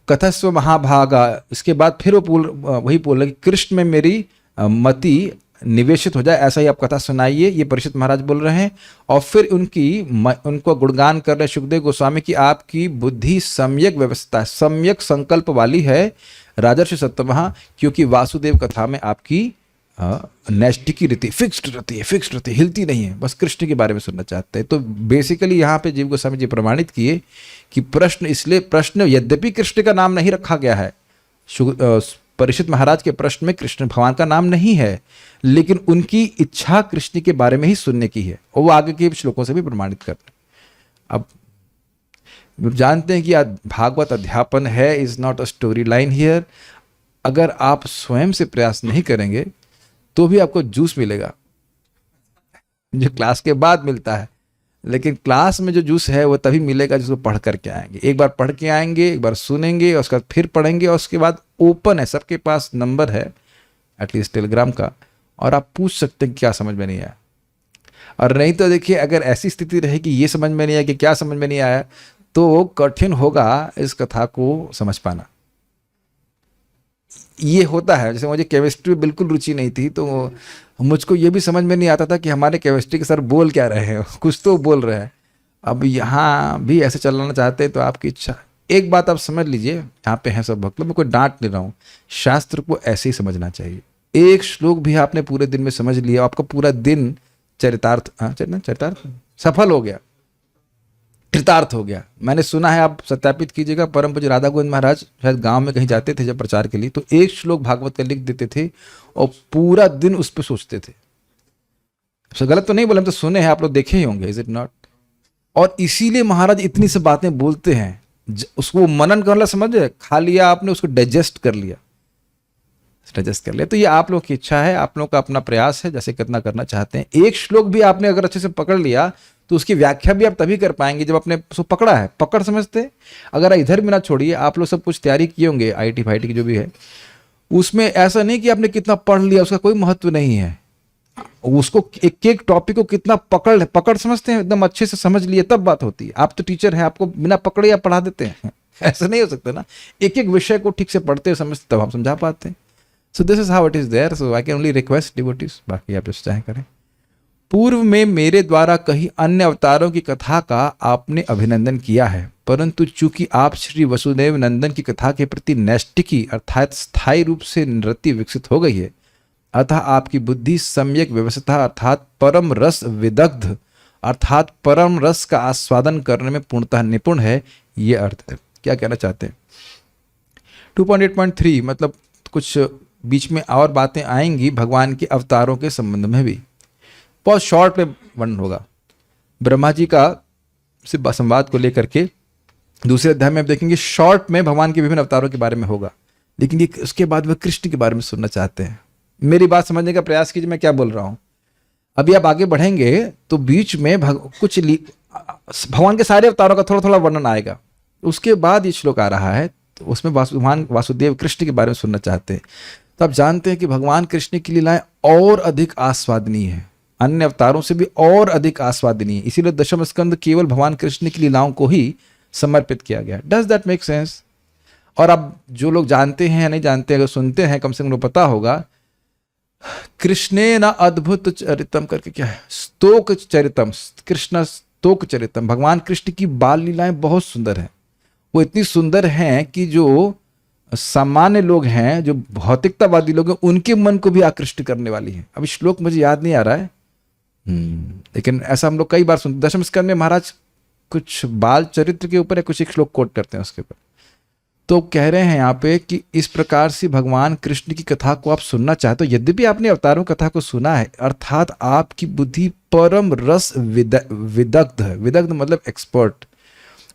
कथस्व महाभागा, इसके बाद फिर वो वही बोल रहे कि कृष्ण में मेरी मति निवेशित हो जाए, ऐसा ही आप कथा सुनाइए, ये परीक्षित महाराज बोल रहे हैं। और फिर उनको गुणगान कर रहे हैं सुखदेव गोस्वामी की आपकी बुद्धि सम्यक व्यवस्था, सम्यक संकल्प वाली है राजर्षि सत्तमः, क्योंकि वासुदेव कथा में आपकी नैष्टिकी रीति फिक्स्ड रहती है, हिलती नहीं है, बस कृष्ण के बारे में सुनना चाहते हैं। तो बेसिकली यहाँ पे जीव गोस्वामी जी प्रमाणित किए कि प्रश्न यद्यपि कृष्ण का नाम नहीं रखा गया है, परीक्षित महाराज के प्रश्न में कृष्ण भगवान का नाम नहीं है, लेकिन उनकी इच्छा कृष्ण के बारे में ही सुनने की है, और वो आगे के श्लोकों से भी प्रमाणित करते हैं। अब जानते हैं कि भागवत अध्यापन है, is not a story line here. अगर आप स्वयं से प्रयास नहीं करेंगे तो भी आपको जूस मिलेगा, जो क्लास के बाद मिलता है, लेकिन क्लास में जो जूस है वो तभी मिलेगा जिसको पढ़ करके आएंगे। एक बार पढ़ के आएंगे, एक बार सुनेंगे, और उसके बाद फिर पढ़ेंगे, और उसके बाद ओपन है, सबके पास नंबर है एटलीस्ट टेलीग्राम का, और आप पूछ सकते हैं क्या समझ में नहीं आया। और नहीं तो देखिए, अगर ऐसी स्थिति रहे कि ये समझ में नहीं आया कि क्या समझ में नहीं आया, तो कठिन होगा इस कथा को समझ पाना। ये होता है, जैसे मुझे केमिस्ट्री में बिल्कुल रुचि नहीं थी, तो मुझको ये भी समझ में नहीं आता था कि हमारे केमिस्ट्री के सर बोल क्या रहे हैं, कुछ तो बोल रहे हैं। अब यहाँ भी ऐसे चलाना चाहते हैं तो आपकी इच्छा। एक बात आप समझ लीजिए, यहाँ पे हैं सब भक्त लोग, मैं कोई डांट नहीं रहा हूँ, शास्त्र को ऐसे ही समझना चाहिए। एक श्लोक भी आपने पूरे दिन में समझ लिया, आपका पूरा दिन चरितार्थ सफल हो गया, कृतार्थ हो गया। मैंने सुना है, आप सत्यापित कीजिएगा, परम पूज्य राधा गोविंद महाराज शायद गांव में कहीं जाते थे जब प्रचार के लिए, तो एक श्लोक भागवत का लिख देते थे और पूरा दिन उस पर सोचते थे। गलत तो नहीं बोले, हम तो सुने हैं, आप लोग देखे ही होंगे, इज इट नॉट? और इसीलिए महाराज इतनी सी बातें बोलते हैं, उसको मनन करना, समझे, खा लिया आपने, उसको डाइजेस्ट कर लिया। तो ये आप लोग की इच्छा है, आप लोग का अपना प्रयास है, जैसे कितना करना चाहते हैं। एक श्लोक भी आपने अगर अच्छे से पकड़ लिया तो उसकी व्याख्या भी आप तभी कर पाएंगे जब आपने उसको पकड़ा है, पकड़ समझते। अगर इधर भी ना छोड़िए, आप लोग सब कुछ तैयारी किए होंगे आईटी फाईटी की जो भी है, उसमें ऐसा नहीं कि आपने कितना पढ़ लिया उसका कोई महत्व नहीं है। उसको एक एक टॉपिक को कितना पकड़ समझते हैं, एकदम अच्छे से समझ लिए तब बात होती है। आप तो टीचर हैं, आपको बिना पकड़े आप पढ़ा देते हैं, ऐसा नहीं हो सकता ना। एक एक विषय को ठीक से पढ़ते समझते तब हम समझा पाते हैं। So this is how it is there. So I can only request devotees, बाकी आप जैसे चाहे करें। पूर्व में मेरे द्वारा कहीं अन्य अवतारों की कथा का आपने अभिनंदन किया है, परंतु चूंकि आप श्री वसुदेव नंदन की कथा के प्रति नैष्टिकी अर्थात स्थायी रूप से नृत्य विकसित हो गई है, अतः आपकी बुद्धि सम्यक व्यवस्था अर्थात परम रस विदग्ध अर्थात परम रस का आस्वादन करने में पूर्णतः निपुण है। ये अर्थ है। क्या कहना चाहते हैं? 2.8.3 मतलब कुछ बीच में और बातें आएंगी भगवान के अवतारों के संबंध में भी, बहुत शॉर्ट में वर्णन होगा। ब्रह्मा जी का संवाद को लेकर के दूसरे अध्याय में आप देखेंगे, शॉर्ट में भगवान के विभिन्न अवतारों के बारे में होगा, लेकिन ये उसके बाद वह कृष्ण के बारे में सुनना चाहते हैं। मेरी बात समझने का प्रयास कीजिए, मैं क्या बोल रहा हूं। अभी आप आगे बढ़ेंगे तो बीच में कुछ भगवान के सारे अवतारों का थोड़ा थोड़ा वर्णन आएगा। उसके बाद ये श्लोक आ रहा है, तो उसमें भगवान वासुदेव कृष्ण के बारे में सुनना चाहते हैं। तो आप जानते हैं कि भगवान कृष्ण की लीलाएं और अधिक आस्वादनीय है, अन्य अवतारों से भी और अधिक आस्वादनीय। इसीलिए दशम स्कंद केवल भगवान कृष्ण की लीलाओं को ही समर्पित किया गया। Does that make sense? और अब जो लोग जानते हैं या नहीं जानते, अगर सुनते हैं कम से कम पता होगा, कृष्णे न अद्भुत चरितम करके क्या है, स्तोक चरितम, कृष्ण स्तोक चरितम। भगवान कृष्ण की बाल लीलाएं बहुत सुंदर हैं। वो इतनी सुंदर हैं कि जो सामान्य लोग हैं, जो भौतिकतावादी लोग हैं, उनके मन को भी आकृष्ट करने वाली है। अभी श्लोक मुझे याद नहीं आ रहा है, लेकिन ऐसा हम लोग कई बार सुनते। दशम स्कंद में महाराज कुछ बाल चरित्र के ऊपर कुछ एक श्लोक कोट करते हैं उसके ऊपर। तो कह रहे हैं यहाँ पे कि इस प्रकार से भगवान कृष्ण की कथा को आप सुनना चाहते हो, यद्यपि आपने अवतारों कथा को सुना है, अर्थात आपकी बुद्धि परम रस विदग्ध है, विदग्ध मतलब एक्सपर्ट,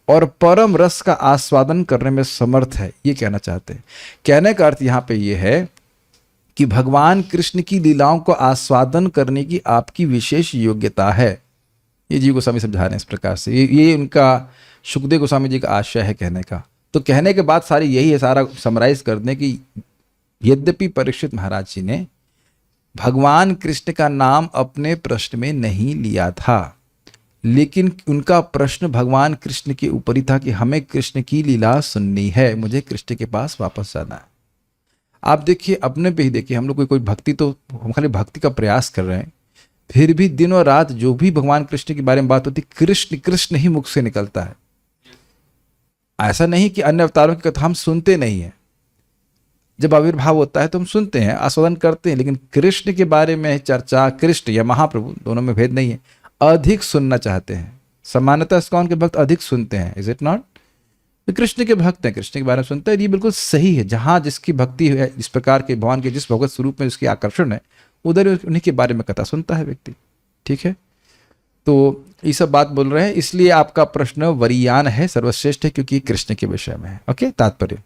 और परम रस का आस्वादन करने में समर्थ है। ये कहना चाहते हैं। कहने का अर्थ यहाँ पे ये है कि भगवान कृष्ण की लीलाओं को आस्वादन करने की आपकी विशेष योग्यता है। ये जीव गोस्वामी समझा रहे हैं इस प्रकार से। ये उनका सुखदेव गोस्वामी जी का आशय है कहने का। तो कहने के बाद सारी यही है, सारा समराइज कर दें कि यद्यपि परीक्षित महाराज जी ने भगवान कृष्ण का नाम अपने प्रश्न में नहीं लिया था, लेकिन उनका प्रश्न भगवान कृष्ण के ऊपर ही था कि हमें कृष्ण की लीला सुननी है, मुझे कृष्ण के पास वापस जाना है। आप देखिए अपने पे ही देखिए, हम लोग कोई भक्ति, तो हम खाली भक्ति का प्रयास कर रहे हैं, फिर भी दिन और रात जो भी भगवान कृष्ण के बारे में बात होती, कृष्ण कृष्ण ही मुख से निकलता है। ऐसा नहीं कि अन्य अवतारों की कथा हम सुनते नहीं हैं, जब आविर्भाव होता है तो हम सुनते हैं, आस्वादन करते हैं, लेकिन कृष्ण के बारे में चर्चा, कृष्ण या महाप्रभु दोनों में भेद नहीं है, अधिक सुनना चाहते हैं। सामान्यतः इस्कॉन के भक्त अधिक सुनते हैं, इज इट नॉट? तो कृष्ण के भक्त हैं, कृष्ण के बारे में सुनते हैं, ये बिल्कुल सही है। जहाँ जिसकी भक्ति है, जिस प्रकार के भगवान के जिस भगवत स्वरूप में जिसकी आकर्षण है, उधर उन्हीं के बारे में कथा सुनता है व्यक्ति। ठीक है, तो ये सब बात बोल रहे हैं, इसलिए आपका प्रश्न वरीयान है, सर्वश्रेष्ठ है, क्योंकि कृष्ण के विषय में है। ओके, तात्पर्य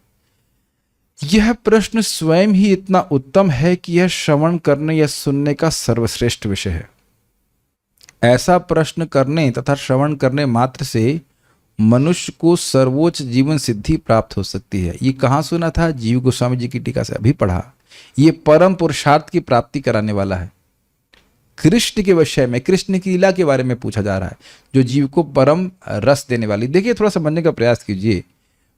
यह प्रश्न स्वयं ही इतना उत्तम है कि यह श्रवण करने या सुनने का सर्वश्रेष्ठ विषय है। ऐसा प्रश्न करने तथा श्रवण करने मात्र से मनुष्य को सर्वोच्च जीवन सिद्धि प्राप्त हो सकती है। ये कहाँ सुना था? जीव गोस्वामी जी की टीका से अभी पढ़ा। ये परम पुरुषार्थ की प्राप्ति कराने वाला है। कृष्ण के विषय में, कृष्ण की लीला के बारे में पूछा जा रहा है, जो जीव को परम रस देने वाली। देखिए, थोड़ा समझने का प्रयास कीजिए,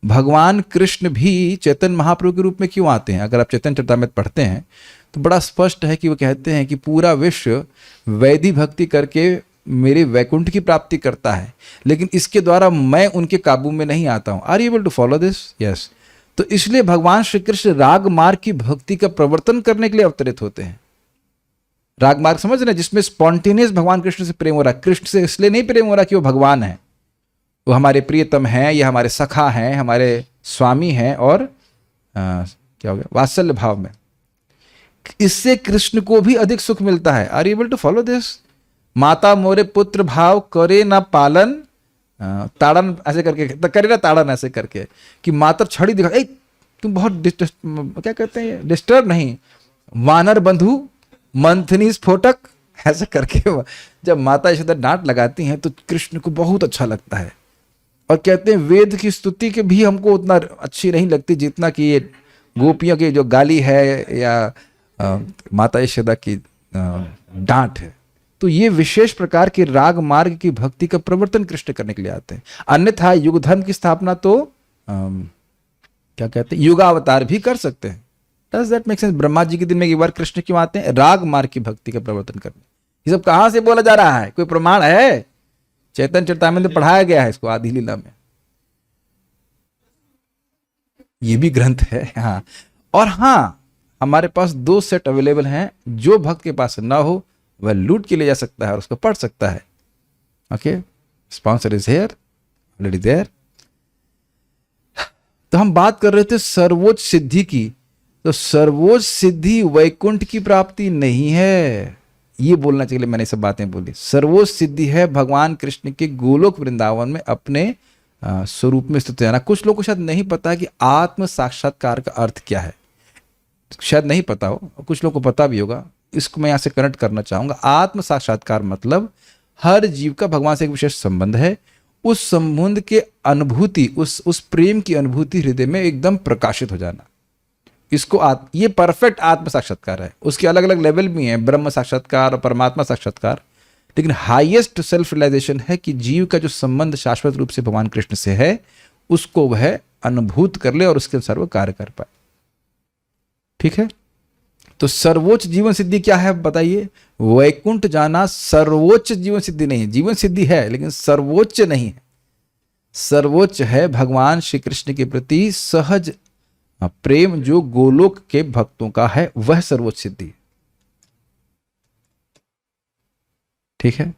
भगवान कृष्ण भी चैतन्य महाप्रभु के रूप में क्यों आते हैं? अगर आप चैतन्य चरितामृत पढ़ते हैं तो बड़ा स्पष्ट है कि वो कहते हैं कि पूरा विश्व वैदिक भक्ति करके मेरे वैकुंठ की प्राप्ति करता है, लेकिन इसके द्वारा मैं उनके काबू में नहीं आता हूं। Are you able to follow this? Yes. तो इसलिए भगवान श्री कृष्ण राग मार्ग की भक्ति का प्रवर्तन करने के लिए अवतरित होते हैं। राग मार्ग समझ रहे हैं, जिसमें स्पॉन्टेनियस भगवान कृष्ण से प्रेम हो रहा है। कृष्ण से इसलिए नहीं प्रेम हो रहा कि वो भगवान है, वो हमारे प्रियतम हैं, या हमारे सखा हैं, हमारे स्वामी हैं, और क्या हो गया, वात्सल्य भाव में। इससे कृष्ण को भी अधिक सुख मिलता है। Are you able to follow this? माता मोरे पुत्र भाव करे ना पालन ताड़न, ऐसे करके करे ना ताड़न, ऐसे करके कि माता छड़ी दिखा, ए तुम बहुत क्या कहते हैं, डिस्टर्ब नहीं, वानर बंधु मंथनी स्फोटक, ऐसे करके जब माता यशोदा डांट लगाती हैं तो कृष्ण को बहुत अच्छा लगता है। और कहते हैं वेद की स्तुति के भी हमको उतना अच्छी नहीं लगती जितना कि ये गोपियों की जो गाली है या माता यशोदा की डांट है। तो ये विशेष प्रकार के राग मार्ग की भक्ति का प्रवर्तन कृष्ण करने के लिए आते हैं। अन्यथा युग धर्म की स्थापना तो क्या कहते हैं, युगावतार भी कर सकते हैं। Does that make sense? Brahma ji के दिन में एक बार कृष्ण क्यों आते हैं? राग मार्ग की भक्ति का प्रवर्तन करने। ये सब कहां से बोला जा रहा है? कोई प्रमाण है? चैतन्य चरितामृत में पढ़ाया गया है इसको, आदि लीला में, ये भी ग्रंथ है। हाँ, और हाँ, हमारे पास 2 सेट अवेलेबल हैं। जो भक्त के पास ना हो वह लूट के ले जा सकता है और उसको पढ़ सकता है। Okay, sponsor is here, already there. तो हम बात कर रहे थे सर्वोच्च सिद्धि की। तो सर्वोच्च सिद्धि वैकुंठ की प्राप्ति नहीं है, ये बोलना चाहिए। मैंने सब बातें बोली। सर्वोच्च सिद्धि है भगवान कृष्ण के गोलोक वृंदावन में अपने स्वरूप में स्थित जाना। कुछ लोगों को शायद नहीं पता कि आत्म साक्षात्कार का अर्थ क्या है, शायद नहीं पता हो, कुछ लोगों को पता भी होगा। इसको मैं यहाँ से कनेक्ट करना चाहूंगा। आत्म साक्षात्कार मतलब हर जीव का भगवान से एक विशेष संबंध है। उस संबंध के अनुभूति, उस प्रेम की अनुभूति हृदय में एकदम प्रकाशित हो जाना, इसको ये परफेक्ट आत्म साक्षात्कार है। उसके अलग अलग लेवल भी हैं, ब्रह्म साक्षात्कार और परमात्मा साक्षात्कार, लेकिन हाईएस्ट सेल्फ रियलाइजेशन है कि जीव का जो संबंध शाश्वत रूप से भगवान कृष्ण से है, उसको वह अनुभूत कर ले और उसके अनुसार वो कार्य कर पाए। ठीक है, तो सर्वोच्च जीवन सिद्धि क्या है बताइए? वैकुंठ जाना सर्वोच्च जीवन सिद्धि नहीं है। जीवन सिद्धि है लेकिन सर्वोच्च नहीं है। सर्वोच्च है भगवान श्री कृष्ण के प्रति सहज प्रेम जो गोलोक के भक्तों का है, वह सर्वोच्च सिद्धि है। ठीक है,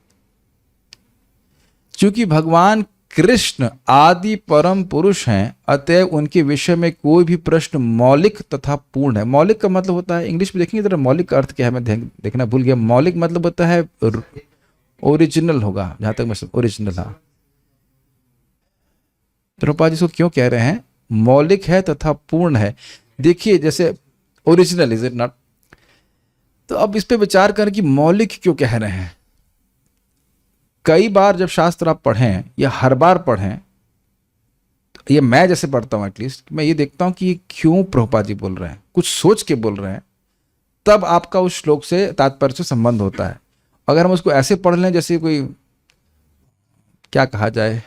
क्योंकि भगवान कृष्ण आदि परम पुरुष हैं, अतएव उनके विषय में कोई भी प्रश्न मौलिक तथा पूर्ण है। मौलिक का मतलब होता है, इंग्लिश में देखेंगे जरा मौलिक का अर्थ क्या है, मैं देखना भूल गया। मौलिक मतलब होता है ओरिजिनल होगा, जहां तक मैं ओरिजिनल। हाँ, प्रभुपाद जी इसको क्यों कह रहे हैं मौलिक है तथा पूर्ण है? देखिए, जैसे ओरिजिनल, इज इट नॉट? तो अब इस पे विचार करें कि मौलिक क्यों कह रहे हैं। कई बार जब शास्त्र आप पढ़ें या हर बार पढ़ें, तो ये मैं जैसे पढ़ता हूं, एटलीस्ट मैं ये देखता हूं कि ये क्यों प्रभुपाद जी बोल रहे हैं, कुछ सोच के बोल रहे हैं, तब आपका उस श्लोक से तात्पर्य से संबंध होता है। अगर हम उसको ऐसे पढ़ लें जैसे कोई क्या कहा जाए,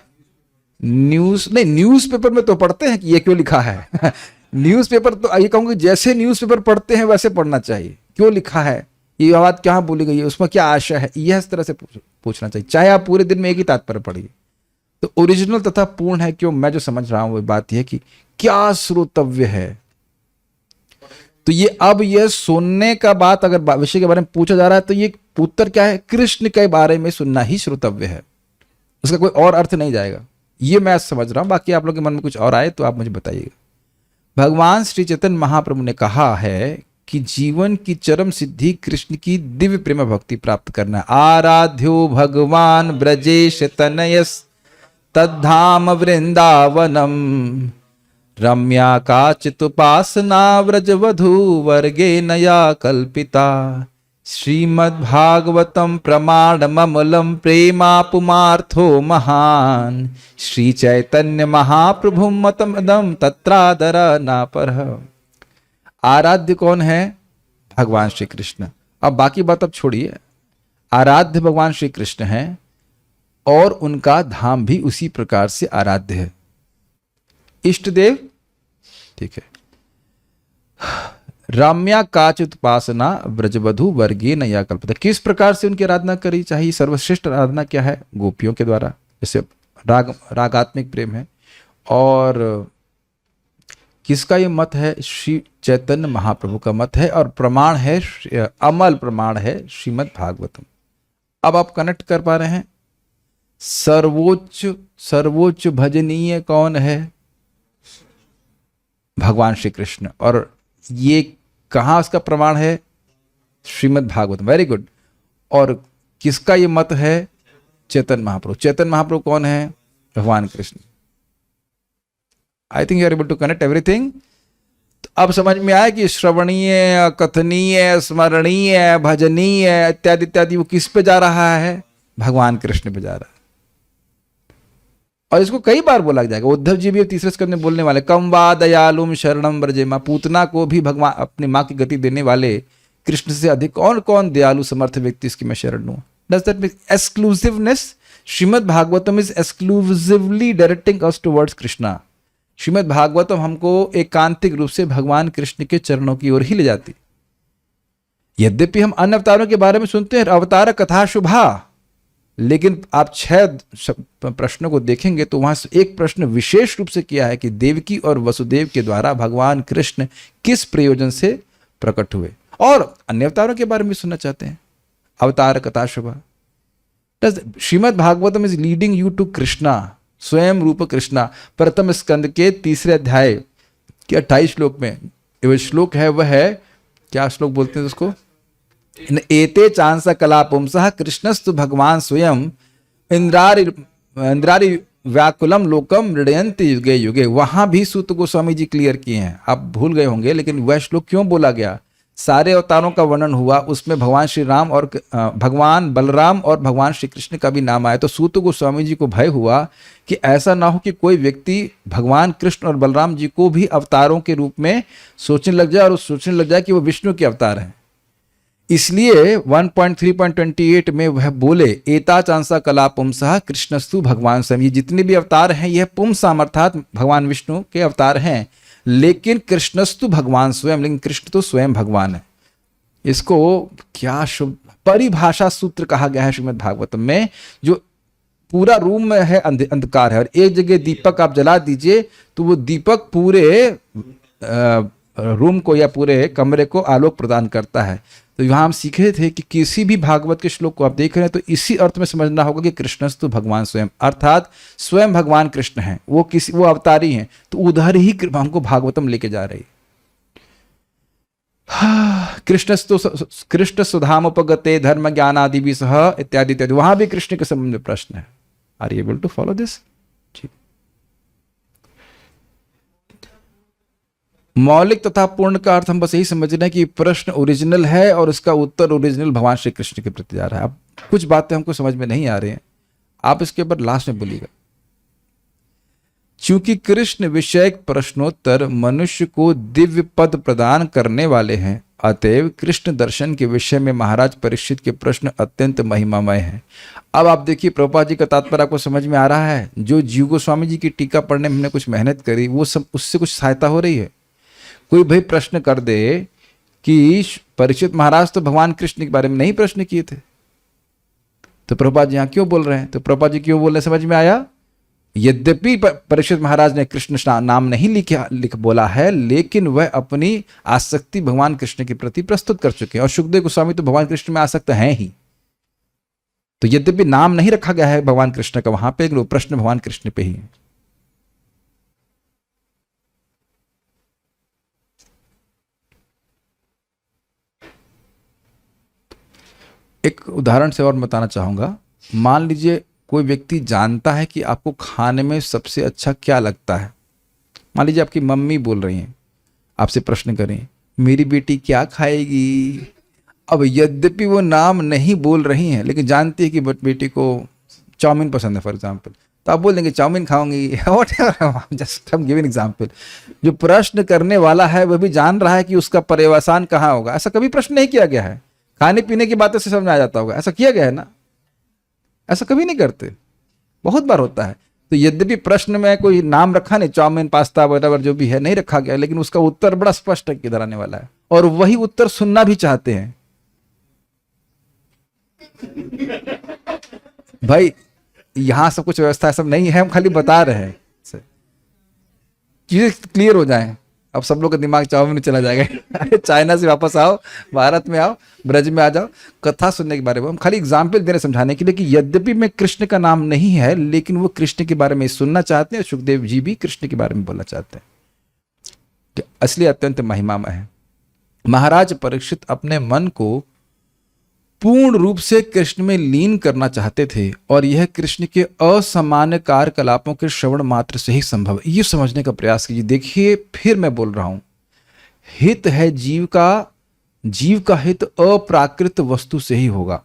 न्यूज़पेपर में तो पढ़ते हैं कि ये क्यों लिखा है न्यूज़पेपर तो ये कहूँगी जैसे न्यूज़पेपर पढ़ते हैं वैसे पढ़ना चाहिए, क्यों लिखा है, ये बात क्या बोली गई है, उसमें क्या आशा है, यह इस तरह से पूछना चाहिए, चाहे आप पूरे दिन में एक ही तात्पर्य पढ़िए। तो ओरिजिनल तथा पूर्ण है क्यों, मैं जो समझ रहा हूं वो बात यह है कि क्या श्रोतव्य है। तो ये अब यह सुनने का बात अगर विषय के बारे में पूछा जा रहा है तो ये उत्तर क्या है, कृष्ण के बारे में सुनना ही श्रोतव्य है, उसका कोई और अर्थ नहीं जाएगा। ये मैं समझ रहा हूं, बाकी आप लोगों के मन में कुछ और आए तो आप मुझे बताइएगा। भगवान श्री चैतन्य महाप्रभु ने कहा है कि जीवन की चरम सिद्धि कृष्ण की दिव्य प्रेम भक्ति प्राप्त करना है। आराध्यो भगवान ब्रजेश तनयस तद्धाम वृंदावनम रम्या काचिदुपासना व्रजवधू वर्गे नया कल्पिता श्रीमद्भागवतम प्रमाणममलम प्रेमापुमार्थो महान श्री चैतन्य महाप्रभु मतमदम तत्रादर नापरः। आराध्य कौन है, भगवान श्री कृष्ण। अब बाकी बात अब छोड़िए, आराध्य भगवान श्री कृष्ण हैं और उनका धाम भी उसी प्रकार से आराध्य है। इष्ट देव, ठीक है। रम्या काचित उपासना व्रजवधु वर्गीय नया कल्पता, किस प्रकार से उनकी आराधना करी चाहिए, सर्वश्रेष्ठ आराधना क्या है, गोपियों के द्वारा, जैसे रागात्मिक प्रेम है। और किसका ये मत है, श्री चैतन्य महाप्रभु का मत है, और प्रमाण है, अमल प्रमाण है श्रीमद् भागवतम। अब आप कनेक्ट कर पा रहे हैं, सर्वोच्च भजनीय कौन है, भगवान श्री कृष्ण, और ये कहाँ उसका प्रमाण है, श्रीमद् भागवतम। Very good. और किसका ये मत है, चैतन्य महाप्रभु। चैतन्य महाप्रभु कौन है, भगवान Krishna. I think you are able to connect everything. तो अब समझ में आया कि श्रवणीय, कथनीय, स्मरणीय, भजनीय इत्यादि इत्यादि वो किस पे जा रहा है, भगवान कृष्ण पे जा रहा है। और इसको कई बार बोला जाएगा, उद्धव जी भी तीसरे स्कंद में बोलने वाले, कम वा दयालुम शरणम ब्रजे मां, पूतना को भी भगवान अपनी मां की गति देने वाले कृष्ण से अधिक कौन कौन दयालु समर्थ व्यक्ति इसकी मैं शरण लूं। Does that mean exclusiveness? Shrimad Bhagavatam is exclusively directing us towards Krishna. Shrimad Bhagavatam हमको एकांतिक रूप से भगवान कृष्ण के चरणों की ओर ही ले जाती। यद्यपि हम अन्य अवतारों के बारे में सुनते हैं, अवतार कथा शुभा, लेकिन आप 6 प्रश्नों को देखेंगे तो वहां से एक प्रश्न विशेष रूप से किया है कि देवकी और वसुदेव के द्वारा भगवान कृष्ण किस प्रयोजन से प्रकट हुए। और अन्य अवतारों के बारे में सुनना चाहते हैं, अवतार कथा शुभा। Srimad Bhagavatam is leading you to Krishna, स्वयं रूप कृष्णा। प्रथम स्कंद के 3 अध्याय के 28 श्लोक में वो श्लोक है, वह है, क्या श्लोक बोलते हैं उसको, एते चांसा कला पुंसः कृष्णस्तु भगवान स्वयं इंद्रारि व्याकुलम लोकम मृडयन्ति युगे युगे। वहां भी सूत गोस्वामी जी क्लियर किए हैं, आप भूल गए होंगे, लेकिन वह श्लोक क्यों बोला गया, सारे अवतारों का वर्णन हुआ, उसमें भगवान श्री राम और भगवान बलराम और भगवान श्री कृष्ण का भी नाम आया। तो सूत गोस्वामी जी को भय हुआ कि ऐसा ना हो कि कोई व्यक्ति भगवान कृष्ण और बलराम जी को भी अवतारों के रूप में सोचने लग जाए, और सोचने लग जाए कि वो विष्णु के अवतार हैं। इसलिए 1.3.28 में वह बोले, एता चांसा कला पुंसः कृष्णस्तु भगवान स्वयं। ये जितने भी अवतार हैं यह पुंसाम अर्थात भगवान विष्णु के अवतार हैं, लेकिन कृष्णस्तु भगवान स्वयं, लेकिन कृष्ण तो स्वयं भगवान है। इसको क्या शुभ परिभाषा सूत्र कहा गया है श्रीमद् भागवतम में। जो पूरा रूम में है अंधकार है, और एक जगह दीपक आप जला दीजिए तो वो दीपक पूरे रूम को या पूरे कमरे को आलोक प्रदान करता है। तो यहाँ हम सीखे थे कि किसी भी भागवत के श्लोक को आप देख रहे हैं तो इसी अर्थ में समझना होगा कि कृष्णस्तु भगवान स्वयं, अर्थात स्वयं भगवान कृष्ण हैं, वो अवतारी हैं। तो उधर ही हमको भागवतम लेके जा रही। कृष्ण सुधामुपगते धर्म ज्ञान आदि भी सह इत्यादि इत्यादि, वहां भी कृष्ण के संबंध में प्रश्न है। Are you able to follow this? मौलिक तथा पूर्ण का अर्थ हम बस यही समझ रहे हैं कि प्रश्न ओरिजिनल है और उसका उत्तर ओरिजिनल भगवान श्री कृष्ण के प्रति जा रहा है। अब कुछ बातें हमको समझ में नहीं आ रही हैं, आप इसके ऊपर लास्ट में बोलिएगा। चूंकि कृष्ण विषयक प्रश्नोत्तर मनुष्य को दिव्य पद प्रदान करने वाले हैं, अतएव कृष्ण दर्शन के विषय में महाराज परीक्षित के प्रश्न अत्यंत महिमामय हैं। अब आप देखिए प्रभुपाद जी का तात्पर्य आपको समझ में आ रहा है। जो जीव गोस्वामी जी की टीका पढ़ने में हमने कुछ मेहनत करी, वो सब उससे कुछ सहायता हो रही है। कोई भाई प्रश्न कर दे कि परीक्षित महाराज तो भगवान कृष्ण के बारे में नहीं प्रश्न किए थे, तो प्रभुपाद जी यहाँ क्यों बोल रहे हैं? तो प्रभुपाद जी क्यों बोल रहे समझ में आया। यद्यपि परीक्षित महाराज ने कृष्ण नाम नहीं लिख बोला है, लेकिन वह अपनी आसक्ति भगवान कृष्ण के प्रति प्रस्तुत कर चुके हैं। और सुखदेव गोस्वामी तो भगवान कृष्ण में आसक्त हैं ही। तो यद्यपि नाम नहीं रखा गया है भगवान कृष्ण का वहां पे, लेकिन वो प्रश्न भगवान कृष्ण पे ही है। एक उदाहरण से और बताना चाहूंगा। मान लीजिए कोई व्यक्ति जानता है कि आपको खाने में सबसे अच्छा क्या लगता है। मान लीजिए आपकी मम्मी बोल रही हैं, आपसे प्रश्न करें मेरी बेटी क्या खाएगी। अब यद्यपि वो नाम नहीं बोल रही हैं, लेकिन जानती है कि बेटी को चाउमीन पसंद है फॉर एग्जाम्पल, तो आप बोल देंगे चाउमीन खाऊंगी। जस्ट हम गिविंग एग्जाम्पल। जो प्रश्न करने वाला है वह भी जान रहा है कि उसका पर्यवसान कहाँ होगा। ऐसा कभी प्रश्न नहीं किया गया है। खाने पीने की बातें से समझ में आ जाता होगा, ऐसा किया गया है ना? ऐसा कभी नहीं करते, बहुत बार होता है। तो यद्यपि प्रश्न में कोई नाम रखा नहीं, चाउमीन पास्ता वगैरह जो भी है नहीं रखा गया, लेकिन उसका उत्तर बड़ा स्पष्ट है किधर आने वाला है, और वही उत्तर सुनना भी चाहते हैं। भाई यहां सब कुछ व्यवस्था सब नहीं है, हम खाली बता रहे हैं, चीजें क्लियर हो जाएं। अब सब लोग का दिमाग चाउमीन में चला जाएगा। चाइना से वापस आओ, भारत में आओ, ब्रज में आ जाओ, कथा सुनने के बारे में। हम खाली एग्जाम्पल दे रहे समझाने के लिए कि यद्यपि में कृष्ण का नाम नहीं है, लेकिन वो कृष्ण के बारे में सुनना चाहते हैं। सुखदेव जी भी कृष्ण के बारे में बोलना चाहते हैं कि असली अत्यंत महिमामय है। महाराज परीक्षित अपने मन को पूर्ण रूप से कृष्ण में लीन करना चाहते थे, और यह कृष्ण के असामान्य कार्यकलापों के श्रवण मात्र से ही संभव है। ये समझने का प्रयास कीजिए। देखिए फिर मैं बोल रहा हूं, हित है जीव का हित अप्राकृत वस्तु से ही होगा।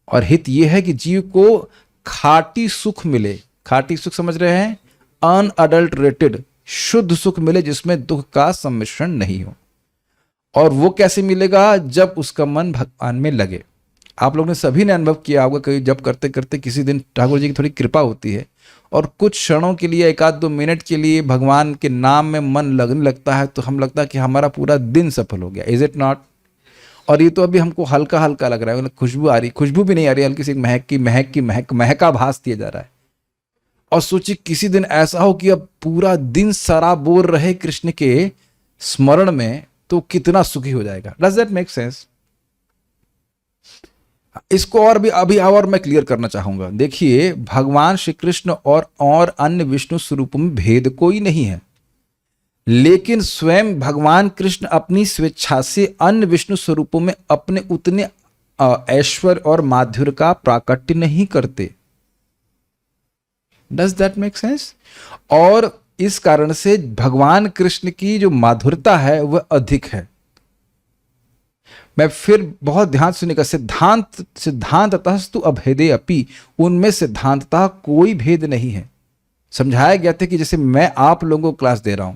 और हित यह है कि जीव को खाटी सुख मिले। खाटी सुख समझ रहे हैं? अनअडल्टरेटेड शुद्ध सुख मिले, जिसमें दुख का सम्मिश्रण नहीं हो। और वो कैसे मिलेगा? जब उसका मन भगवान में लगे। आप लोगों ने सभी ने अनुभव किया होगा कि जब करते करते किसी दिन ठाकुर जी की थोड़ी कृपा होती है और कुछ क्षणों के लिए, 1-2 मिनट के लिए भगवान के नाम में मन लगने लगता है, तो हम लगता है कि हमारा पूरा दिन सफल हो गया। Is it not? और ये तो अभी हमको हल्का हल्का लग रहा है, खुशबू आ रही, खुशबू भी नहीं आ रही, हल्की सी महका भास दिया जा रहा है। और सोचिए किसी दिन ऐसा हो कि अब पूरा दिन सराबोर रहे कृष्ण के स्मरण में, तो कितना सुखी हो जाएगा। Does that make sense? इसको और भी अभी और मैं क्लियर करना चाहूंगा। देखिए भगवान श्री कृष्ण और अन्य विष्णु स्वरूपों में भेद कोई नहीं है, लेकिन स्वयं भगवान कृष्ण अपनी स्वेच्छा से अन्य विष्णु स्वरूपों में अपने उतने ऐश्वर्य और माधुर्य का प्राकट्य नहीं करते। Does that make sense? और इस कारण से भगवान कृष्ण की जो माधुरता है वह अधिक है। मैं फिर बहुत ध्यान सुनिएगा। सिद्धांततस्तु अभेदे अपि, उनमें सिद्धांततः कोई भेद नहीं है। समझाया गया था कि जैसे मैं आप लोगों को क्लास दे रहा हूं,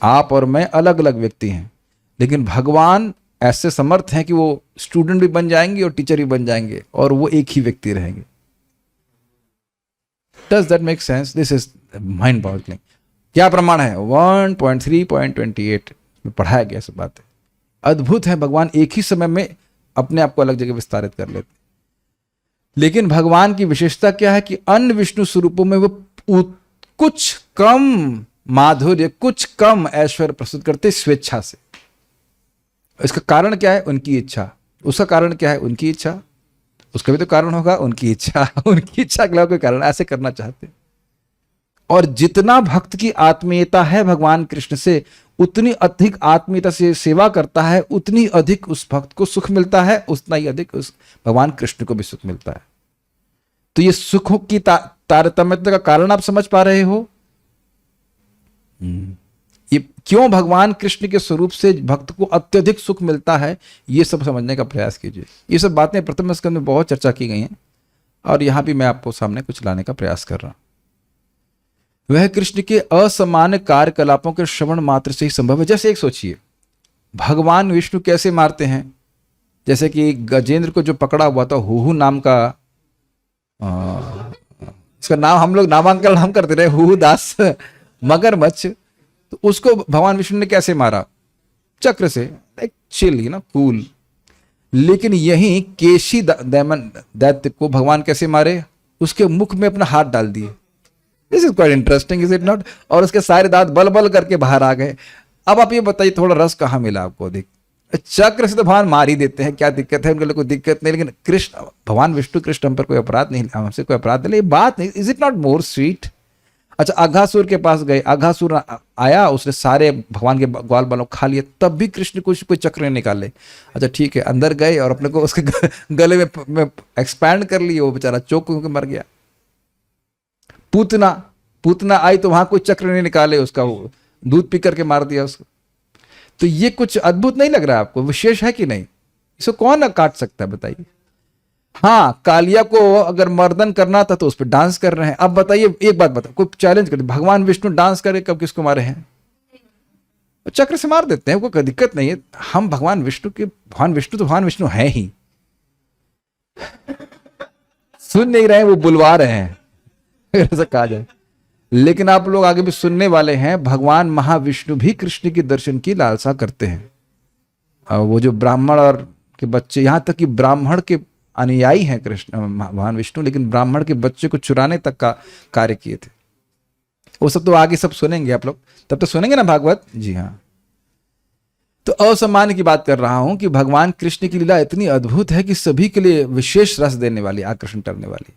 आप और मैं अलग अलग व्यक्ति हैं, लेकिन भगवान ऐसे समर्थ हैं कि वो स्टूडेंट भी बन जाएंगे और टीचर भी बन जाएंगे, और वो एक ही व्यक्ति रहेंगे। Does that make sense? This is mind boggling. क्या प्रमाण है? 1.3.28 में पढ़ाया गया सब बातें। अद्भुत है, भगवान एक ही समय में अपने आप को अलग जगह विस्तारित कर लेते। लेकिन भगवान की विशेषता क्या है कि अन्य विष्णु स्वरूपों में वो कुछ कम माधुर्य, कुछ कम ऐश्वर्य प्रस्तुत करते स्वेच्छा से। इसका कारण क्या है? उनकी इच्छा। उसका कारण क्या है? उनकी इच्छा। उसका भी तो कारण होगा, उनकी इच्छा। उनकी इच्छा के अलावा कोई कारण, ऐसे करना चाहते। और जितना भक्त की आत्मीयता है भगवान कृष्ण से, उतनी अधिक आत्मीयता से सेवा करता है, उतनी अधिक उस भक्त को सुख मिलता है, उतना ही अधिक उस भगवान कृष्ण को भी सुख मिलता है। तो ये सुख की तारतम्यता का कारण आप समझ पा रहे हो? ये क्यों भगवान कृष्ण के स्वरूप से भक्त को अत्यधिक सुख मिलता है, ये सब समझने का प्रयास कीजिए। ये सब बातें प्रथम स्कंद में बहुत चर्चा की गई हैं, और यहां भी मैं आपको सामने कुछ लाने का प्रयास कर रहा हूं। वह कृष्ण के असामान्य कार्यकलापों के श्रवण मात्र से ही संभव है। जैसे एक सोचिए, भगवान विष्णु कैसे मारते हैं? जैसे कि गजेंद्र को जो पकड़ा हुआ था हुहू नाम का, इसका नाम हम लोग नामांकन नाम करते रहे, हुहू दास मगरमच्छ, तो उसको भगवान विष्णु ने कैसे मारा? चक्र से, like chill, you know, cool. लेकिन यही केशी दैत्य को भगवान कैसे मारे? उसके मुख में अपना हाथ डाल दिए। This is quite interesting, is it not? और उसके सारे दांत बल बल करके बाहर आ गए। अब आप ये बताइए, थोड़ा रस कहाँ मिला आपको? देख, चक्र से तो भगवान मार ही देते हैं, क्या दिक्कत है? उनके लिए कोई दिक्कत नहीं। लेकिन कृष्ण, भगवान विष्णु कृष्ण हम पर कोई अपराध नहीं, हमसे कोई अपराध नहीं, बात नहीं। Is it not more sweet? अच्छा, अघासुर के पास गए, अघासुर आया, उसने सारे भगवान के ग्वाल बालों खा लिए, तब भी कृष्ण कुछ कोई चक्र नहीं निकाले। अच्छा ठीक है, अंदर गए और अपने को उसके गले में एक्सपैंड कर लिए, वो बेचारा चोक होकर मर गया। पूतना आई तो वहां कोई चक्र नहीं निकाले, उसका वो दूध पी करके मार दिया उसको। तो ये कुछ अद्भुत नहीं लग रहा है आपको? विशेष है कि नहीं? इसको कौन काट सकता है बताइए? हाँ, कालिया को अगर मर्दन करना था तो उस पर डांस कर रहे हैं। अब बताइए, एक बात बताओ, कोई चैलेंज कर, भगवान विष्णु डांस करे कब किसको मारे हैं? चक्र से मार देते हैं, कोई दिक्कत नहीं है। हम भगवान विष्णु तो भगवान विष्णु हैं ही। सुन नहीं रहे, वो बुलवा रहे हैं, ऐसा कहा जाए। लेकिन आप लोग आगे भी सुनने वाले हैं, भगवान महाविष्णु भी कृष्ण के दर्शन की लालसा करते हैं। वो जो ब्राह्मण और के बच्चे, यहां तक कि ब्राह्मण के अनुयायी हैं कृष्ण भगवान विष्णु, लेकिन ब्राह्मण के बच्चे को चुराने तक का कार्य किए थे। वो सब तो आगे सब सुनेंगे आप लोग, तब तो सुनेंगे ना भागवत। जी हाँ। तो असामान्य की बात कर रहा हूं कि भगवान कृष्ण की लीला इतनी अद्भुत है कि सभी के लिए विशेष रस देने वाली, आकर्षण करने वाली।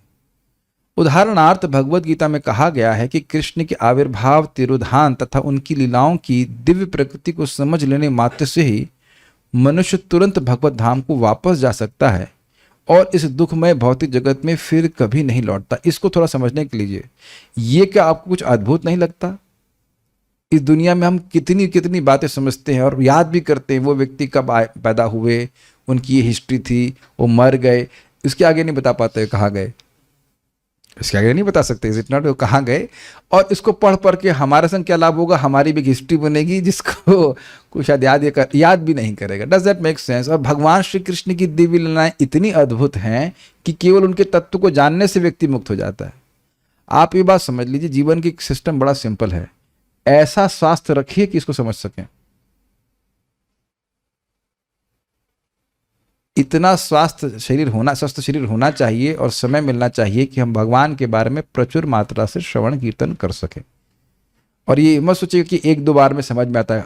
उदाहरणार्थ भगवत गीता में कहा गया है कि कृष्ण के आविर्भाव, तिरोधान तथा उनकी लीलाओं की दिव्य प्रकृति को समझ लेने मात्र से ही मनुष्य तुरंत भगवत धाम को वापस जा सकता है और इस दुखमय भौतिक जगत में फिर कभी नहीं लौटता। इसको थोड़ा समझने के लिए, ये क्या आपको कुछ अद्भुत नहीं लगता? इस दुनिया में हम कितनी कितनी बातें समझते हैं और याद भी करते हैं, वो व्यक्ति कब पैदा हुए, उनकी ये हिस्ट्री थी, वो मर गए, इसके आगे नहीं बता पाते कहाँ गए, इसके आगे नहीं बता सकते, इज इट नॉट, वो कहाँ गए। और इसको पढ़ के हमारे संग क्या लाभ होगा? हमारी भी एक हिस्ट्री बनेगी जिसको कुछ शायद याद भी नहीं करेगा। Does that make sense? और भगवान श्री कृष्ण की दिव्य लीलाएं इतनी अद्भुत हैं कि केवल उनके तत्व को जानने से व्यक्ति मुक्त हो जाता है। आप ये बात समझ लीजिए, जीवन की सिस्टम बड़ा सिंपल है। ऐसा स्वास्थ्य रखिए कि इसको समझ सकें। इतना स्वस्थ शरीर होना चाहिए और समय मिलना चाहिए कि हम भगवान के बारे में प्रचुर मात्रा से श्रवण कीर्तन कर सकें। और ये मत सोचिए कि एक दो बार में समझ में आता है,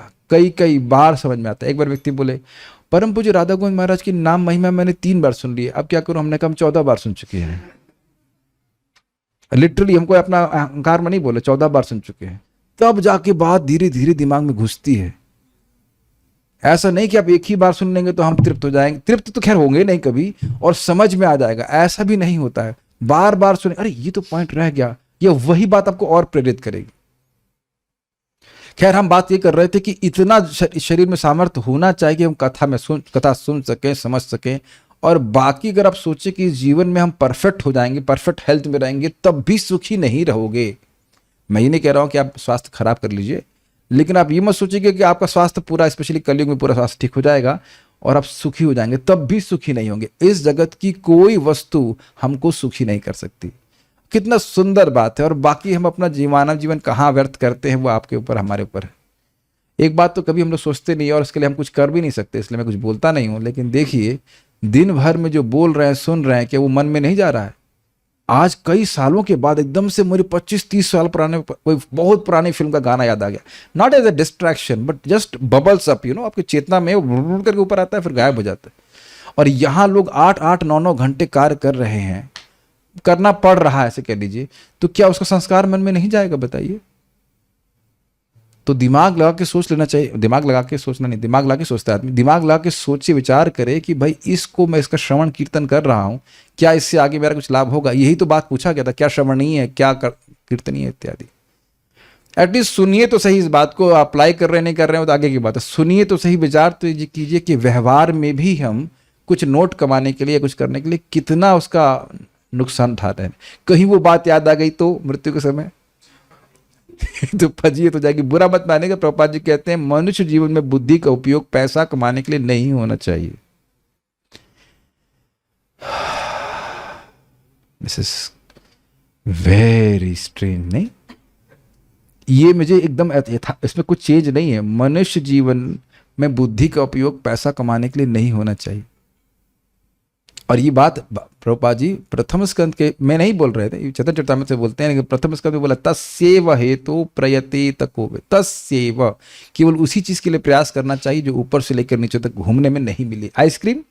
कई बार समझ में आता है। एक बार व्यक्ति बोले, परम पूज्य राधा गोविंद महाराज की नाम महिमा मैंने 3 बार सुन ली है, अब क्या करूं? हमने कहा हम 14 बार सुन चुके हैं। लिटरली हमको अपना अहंकार में नहीं बोले, 14 बार सुन चुके हैं। तब जाके बात धीरे धीरे दिमाग में घुसती है। ऐसा नहीं कि आप एक ही बार सुन लेंगे तो हम तृप्त हो जाएंगे, तृप्त तो खैर होंगे नहीं कभी, और समझ में आ जाएगा, ऐसा भी नहीं होता है। बार बार सुने, अरे ये तो पॉइंट रह गया, ये वही बात आपको और प्रेरित करेगी। खैर हम बात ये कर रहे थे कि इतना शरीर में सामर्थ्य होना चाहिए कि हम कथा सुन सकें, समझ सकें। और बाकी अगर आप सोचे कि जीवन में हम परफेक्ट हो जाएंगे, परफेक्ट हेल्थ में रहेंगे, तब भी सुखी नहीं रहोगे। मैं ये नहीं कह रहा हूं कि आप स्वास्थ्य खराब कर लीजिए, लेकिन आप ये मत सोचिए कि आपका स्वास्थ्य पूरा, स्पेशली कलयुग में पूरा स्वास्थ्य ठीक हो जाएगा और आप सुखी हो जाएंगे, तब भी सुखी नहीं होंगे। इस जगत की कोई वस्तु हमको सुखी नहीं कर सकती। कितना सुंदर बात है। और बाकी हम अपना मानव जीवन कहाँ व्यर्थ करते हैं, वो आपके ऊपर, हमारे ऊपर है। एक बात तो कभी हम लोग सोचते नहीं और इसके लिए हम कुछ कर भी नहीं सकते, इसलिए मैं कुछ बोलता नहीं हूँ। लेकिन देखिए, दिन भर में जो बोल रहे हैं, सुन रहे हैं, कि वो मन में नहीं जा रहा है। आज कई सालों के बाद एकदम से मुझे 25-30 साल पुराने कोई बहुत पुरानी फिल्म का गाना याद आ गया। Not as a distraction but just bubbles up, आपके चेतना में वो करके ऊपर आता है, फिर गायब हो जाता है। और यहाँ लोग 8-8, 9-9 घंटे कार्य कर रहे हैं, करना पड़ रहा है, ऐसे कह लीजिए। तो क्या उसका संस्कार मन में नहीं जाएगा बताइए? तो दिमाग लगा के सोच लेना चाहिए। दिमाग लगा के सोचना नहीं, दिमाग लगा के सोचता है आदमी। दिमाग लगा के सोचे, विचार करे कि भाई इसको मैं, इसका श्रवण कीर्तन कर रहा हूं, क्या इससे आगे मेरा कुछ लाभ होगा? यही तो बात पूछा गया था, क्या श्रवणीय है, क्या कीर्तनीय इत्यादि। एटलीस्ट सुनिए तो सही। इस बात को अप्लाई कर रहे नहीं कर रहे हो तो आगे की बात है। सुनिए तो सही, विचार तो कीजिए कि व्यवहार में भी हम कुछ नोट कमाने के लिए, कुछ करने के लिए कितना उसका नुकसान उठा रहे हैं। कहीं वो बात याद आ गई तो मृत्यु के समय तो फजीयत हो जाएगी। बुरा मत मानेगा, प्रभुपाद जी कहते हैं मनुष्य जीवन में बुद्धि का उपयोग पैसा कमाने के लिए नहीं होना चाहिए। दिस इज वेरी स्ट्रेंज, नहीं? ये मुझे एकदम इसमें कुछ चेंज नहीं है। मनुष्य जीवन में बुद्धि का उपयोग पैसा कमाने के लिए नहीं होना चाहिए। और ये बात प्रभुपाद जी प्रथम स्कंद के में नहीं बोल रहे थे, चतुर्थ चरितामृत से बोलते हैं, लेकिन प्रथम स्कंद में बोला तस्यैव हेतु प्रयते कोवे, तस्यैव, केवल उसी चीज के लिए प्रयास करना चाहिए जो ऊपर से लेकर नीचे तक घूमने में नहीं मिली। आइसक्रीम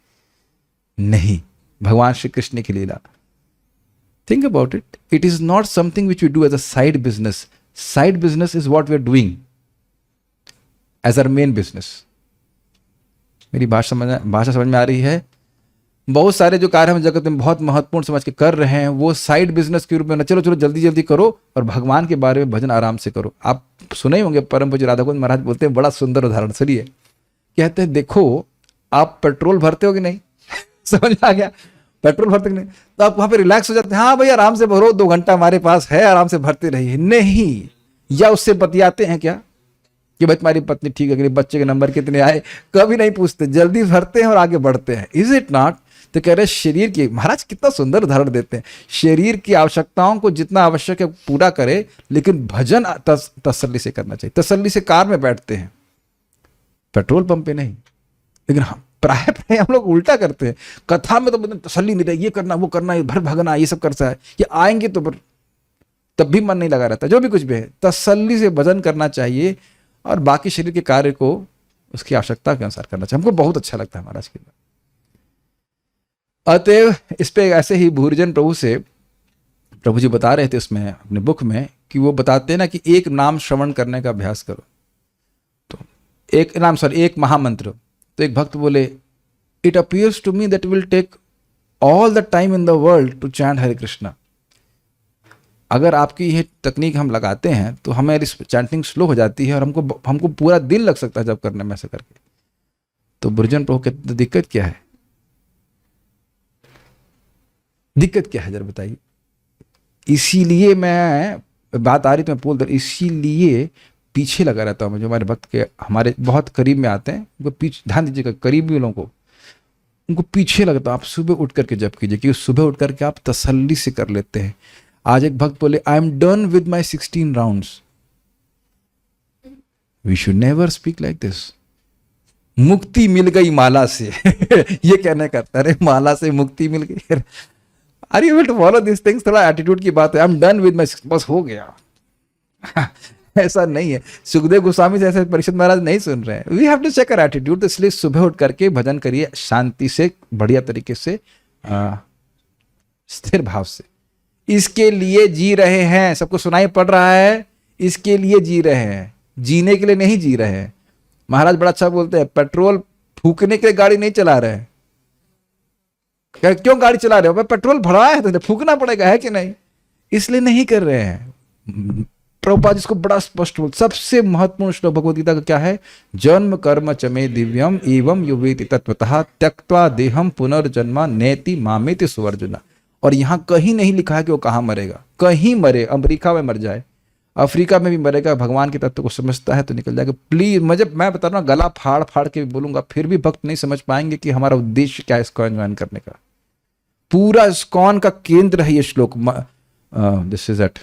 नहीं, भगवान श्री कृष्ण की लीला। Think about it, it is not something which we do as a side business. Side business is what we are doing as our main business. मेरी भाषा समझ में आ रही है? बहुत सारे जो कार्य हम जगत में बहुत महत्वपूर्ण समझ के कर रहे हैं, वो साइड बिजनेस के रूप में ना, चलो चलो जल्दी जल्दी करो और भगवान के बारे में भजन आराम से करो। आप सुने ही होंगे, परम पूज्य राधा गोविंद महाराज बोलते हैं, बड़ा सुंदर उदाहरण सुनिए। कहते हैं देखो आप पेट्रोल भरते हो कि नहीं समझ में आ गया? पेट्रोल भरते कि नहीं, तो आप वहां पे रिलैक्स हो जाते हैं, हाँ भाई आराम से भरो, 2 घंटा हमारे पास है, आराम से भरते रहिए। नहीं, या उससे बतियाते हैं क्या कि भाई तुम्हारी पत्नी ठीक है कि नहीं, बच्चे के नंबर कितने आए, कभी नहीं पूछते, जल्दी भरते हैं और आगे बढ़ते हैं। Is it not? तो कह रहे शरीर की, महाराज कितना सुंदर उदाहरण देते हैं, शरीर की आवश्यकताओं को जितना आवश्यक है पूरा करे, लेकिन भजन तसल्ली से करना चाहिए। तसल्ली से कार में बैठते हैं, पेट्रोल पंप पे नहीं। लेकिन प्राय हम लोग उल्टा करते हैं, कथा में तो तसल्ली नहीं रही, ये करना वो करना, भर भगना, ये सब करता है, ये आएंगे तो तब भी मन नहीं लगा रहता। जो भी कुछ भी है, तसल्ली से भजन करना चाहिए और बाकी शरीर के कार्य को उसकी आवश्यकता के अनुसार करना चाहिए। हमको बहुत अच्छा लगता है महाराज की बात। अतएव इस पे ऐसे ही भूरिजन प्रभु से प्रभु जी बता रहे थे उसमें अपने बुक में, कि वो बताते हैं ना कि एक नाम श्रवण करने का अभ्यास करो। तो एक महामंत्र। तो एक भक्त बोले, it appears to me that will take all the time in the world to chant Hare Krishna. अगर आपकी ये तकनीक हम लगाते हैं तो हमारी चैंटिंग स्लो हो जाती है और हमको पूरा दिन लग सकता है जब करने में ऐसा करके। तो भूरिजन प्रभु कहते दिक्कत क्या है? दिक्कत क्या है जरा बताइए। इसीलिए मैं बात आ रही तो मैं बोल दे, इसीलिए पीछे लगा रहता हूँ मैं। जो हमारे भक्त के हमारे बहुत करीब में आते हैं, उनको पीछे ध्यान दीजिएगा, करीबी लोगों को उनको पीछे लगता है। आप सुबह उठ करके जप कीजिए, क्योंकि सुबह उठ करके आप तसल्ली से कर लेते हैं। आज एक भक्त बोले, I am done with my 16 rounds. We should never speak like this. मुक्ति मिल गई माला से ये कहने का, अरे माला से मुक्ति मिल गई, are you able to follow this things? थोड़ा एटीट्यूड की बात है। I am done with my, बस हो गया ऐसा नहीं है। सुखदेव गोस्वामी जैसे परिषद महाराज नहीं सुन रहे हैं। We have to check our attitude. तो इसलिए सुबह उठ करके भजन करिए शांति से, बढ़िया तरीके से, स्थिर भाव से। इसके लिए जी रहे हैं, सबको सुनाई पड़ रहा है, इसके लिए जी रहे हैं, जीने के लिए नहीं जी रहे हैं। महाराज बड़ा अच्छा बोलते हैं, पेट्रोल फूकने के लिए गाड़ी नहीं चला रहे हैं। क्यों गाड़ी चला रहे हो? भाई पेट्रोल भरा है तो फूकना पड़ेगा, है कि नहीं? इसलिए नहीं कर रहे हैं। प्रभुपाद इसको बड़ा स्पष्ट बोल, सबसे महत्वपूर्ण श्लोक भगवद गीता का क्या है? जन्म कर्म चमे दिव्यम एवं युवेति तत्वतः त्यक्त्वा देहम पुनर्जन्मा नेति मामेति सुवर्जुना। और यहां कहीं नहीं लिखा है कि वो कहां मरेगा। कहीं मरे, अमेरिका में मर जाए, अफ्रीका में भी मरेगा, भगवान के तत्व को समझता है तो निकल जाएगा। प्लीज, मैं बता रहा हूँ, गला फाड़ फाड़ के बोलूंगा, फिर भी भक्त नहीं समझ पाएंगे कि हमारा उद्देश्य क्या है इस्कॉन ज्वाइन करने का। पूरा इस्कॉन का केंद्र है ये श्लोक। दिस इज इट,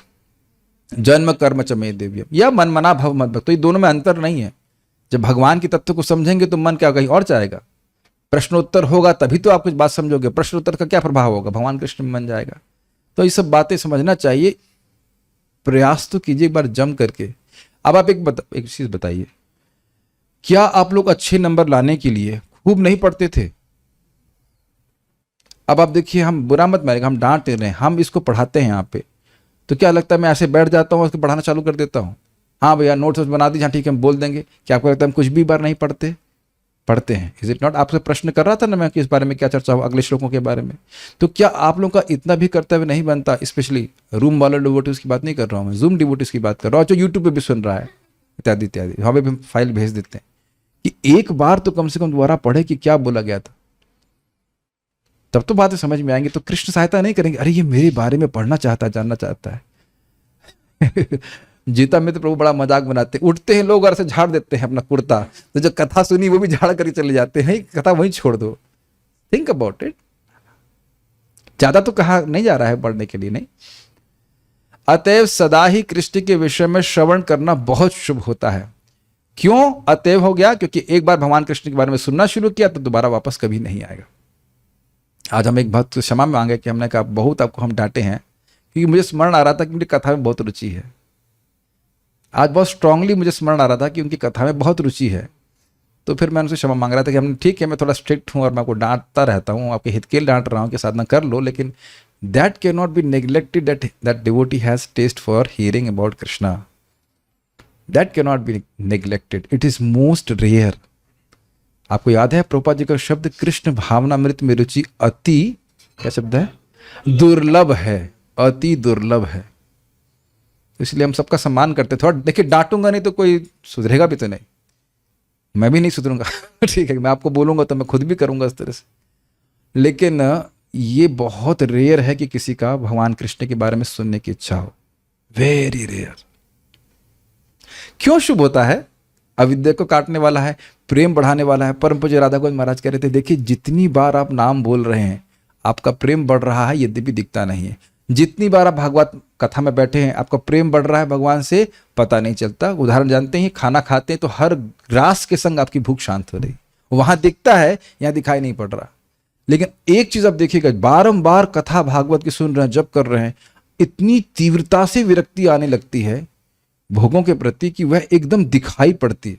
जन्म कर्म चमे दिव्यम या मन मना भव मत भक्त। तो ये दोनों में अंतर नहीं है। जब भगवान के तत्व को समझेंगे तो मन क्या कहीं और जाएगा। प्रश्नोत्तर होगा तभी तो आप कुछ बात समझोगे। प्रश्नोत्तर का क्या प्रभाव होगा? भगवान कृष्ण में मन जाएगा। तो ये सब बातें समझना चाहिए। प्रयास तो कीजिए एक बार जम करके। अब आप एक चीज बताइए, क्या आप लोग अच्छे नंबर लाने के लिए खूब नहीं पढ़ते थे? अब आप देखिए, हम बुरा मत मानेगा, हम डांट रहे हैं, हम इसको पढ़ाते हैं यहाँ पे, तो क्या लगता है मैं ऐसे बैठ जाता हूँ, उसको पढ़ाना चालू कर देता हूँ? हाँ भैया नोट्स बना दीजिए, हाँ ठीक है हम बोल देंगे। क्या आपको लगता है हम कुछ भी बार नहीं पढ़ते हैं? Is it not? आपसे प्रश्न कर रहा था ना मैं कि इस बारे में क्या चर्चा हो, अगले श्लोकों के बारे में। तो क्या आप लोगों का इतना भी कर्तव्य नहीं बनता? स्पेशली रूम वाले डिवोटीज की बात नहीं कर रहा हूँ मैं, जूम डिवोटीज की बात कर रहा हूँ, जो यूट्यूब पे भी सुन रहा है, इत्यादि इत्यादि। हमें भी फाइल भेज देते हैं कि एक बार तो कम से कम दोबारा पढ़े कि क्या बोला गया था, तब तो बातें समझ में आएंगी। तो कृष्ण सहायता नहीं करेंगे, अरे ये मेरे बारे में पढ़ना चाहता है, जानना चाहता है गीता में तो प्रभु बड़ा मजाक बनाते हैं, उठते हैं लोग और से झाड़ देते हैं अपना कुर्ता, तो जो कथा सुनी वो भी झाड़ कर चले जाते हैं, कथा वहीं छोड़ दो। Think about it. ज्यादा तो कहा नहीं जा रहा है पढ़ने के लिए, नहीं। अतएव सदा ही कृष्ण के विषय में श्रवण करना बहुत शुभ होता है। क्यों अतएव हो गया? क्योंकि एक बार भगवान कृष्ण के बारे में सुनना शुरू किया तो दोबारा वापस कभी नहीं आएगा। आज हम एक भक्त से क्षमा मांगे कि हमने कहा बहुत आपको हम डांटे हैं, क्योंकि मुझे स्मरण आ रहा था कि मेरी कथा में बहुत रुचि है। आज बहुत स्ट्रांगली मुझे स्मरण आ रहा था कि उनकी कथा में बहुत रुचि है, तो फिर मैं उनसे क्षमा मांग रहा था कि हमने ठीक है, मैं थोड़ा स्ट्रिक्ट हूँ और मैं आपको डांटता रहता हूँ, आपके हित के लिए डांट रहा हूँ कि साधना कर लो, लेकिन that can not be neglected that devotee has taste for hearing about Krishna. That can not be neglected, it is most rare. आपको याद है प्रभुपाद जी का शब्द, कृष्ण भावनामृत में रुचि अति, क्या शब्द है? दुर्लभ है, अति दुर्लभ है। इसलिए हम सबका सम्मान करते। थोड़ा देखिए, डांटूंगा नहीं तो कोई सुधरेगा भी तो नहीं, मैं भी नहीं सुधरूंगा ठीक है, मैं आपको बोलूंगा तो मैं खुद भी करूंगा इस तरह से। लेकिन ये बहुत रेयर है कि किसी का भगवान कृष्ण के बारे में सुनने की इच्छा हो, वेरी रेयर। क्यों शुभ होता है? अविद्या को काटने वाला है, प्रेम बढ़ाने वाला है। परम पूज्य राधा गोविंद महाराज कह रहे थे, देखिए जितनी बार आप नाम बोल रहे हैं आपका प्रेम बढ़ रहा है, यद्यपि दिखता नहीं है। जितनी बार आप भागवत कथा में बैठे हैं आपका प्रेम बढ़ रहा है भगवान से, पता नहीं चलता। उदाहरण जानते हैं, खाना खाते हैं तो हर ग्रास के संग आपकी भूख शांत हो रही, वहां दिखता है, यहां दिखाई नहीं पड़ रहा। लेकिन एक चीज आप देखिएगा, बारंबार कथा भागवत की सुन रहे हैं, जब कर रहे हैं, इतनी तीव्रता से विरक्ति आने लगती है भोगों के प्रति कि वह एकदम दिखाई पड़ती है,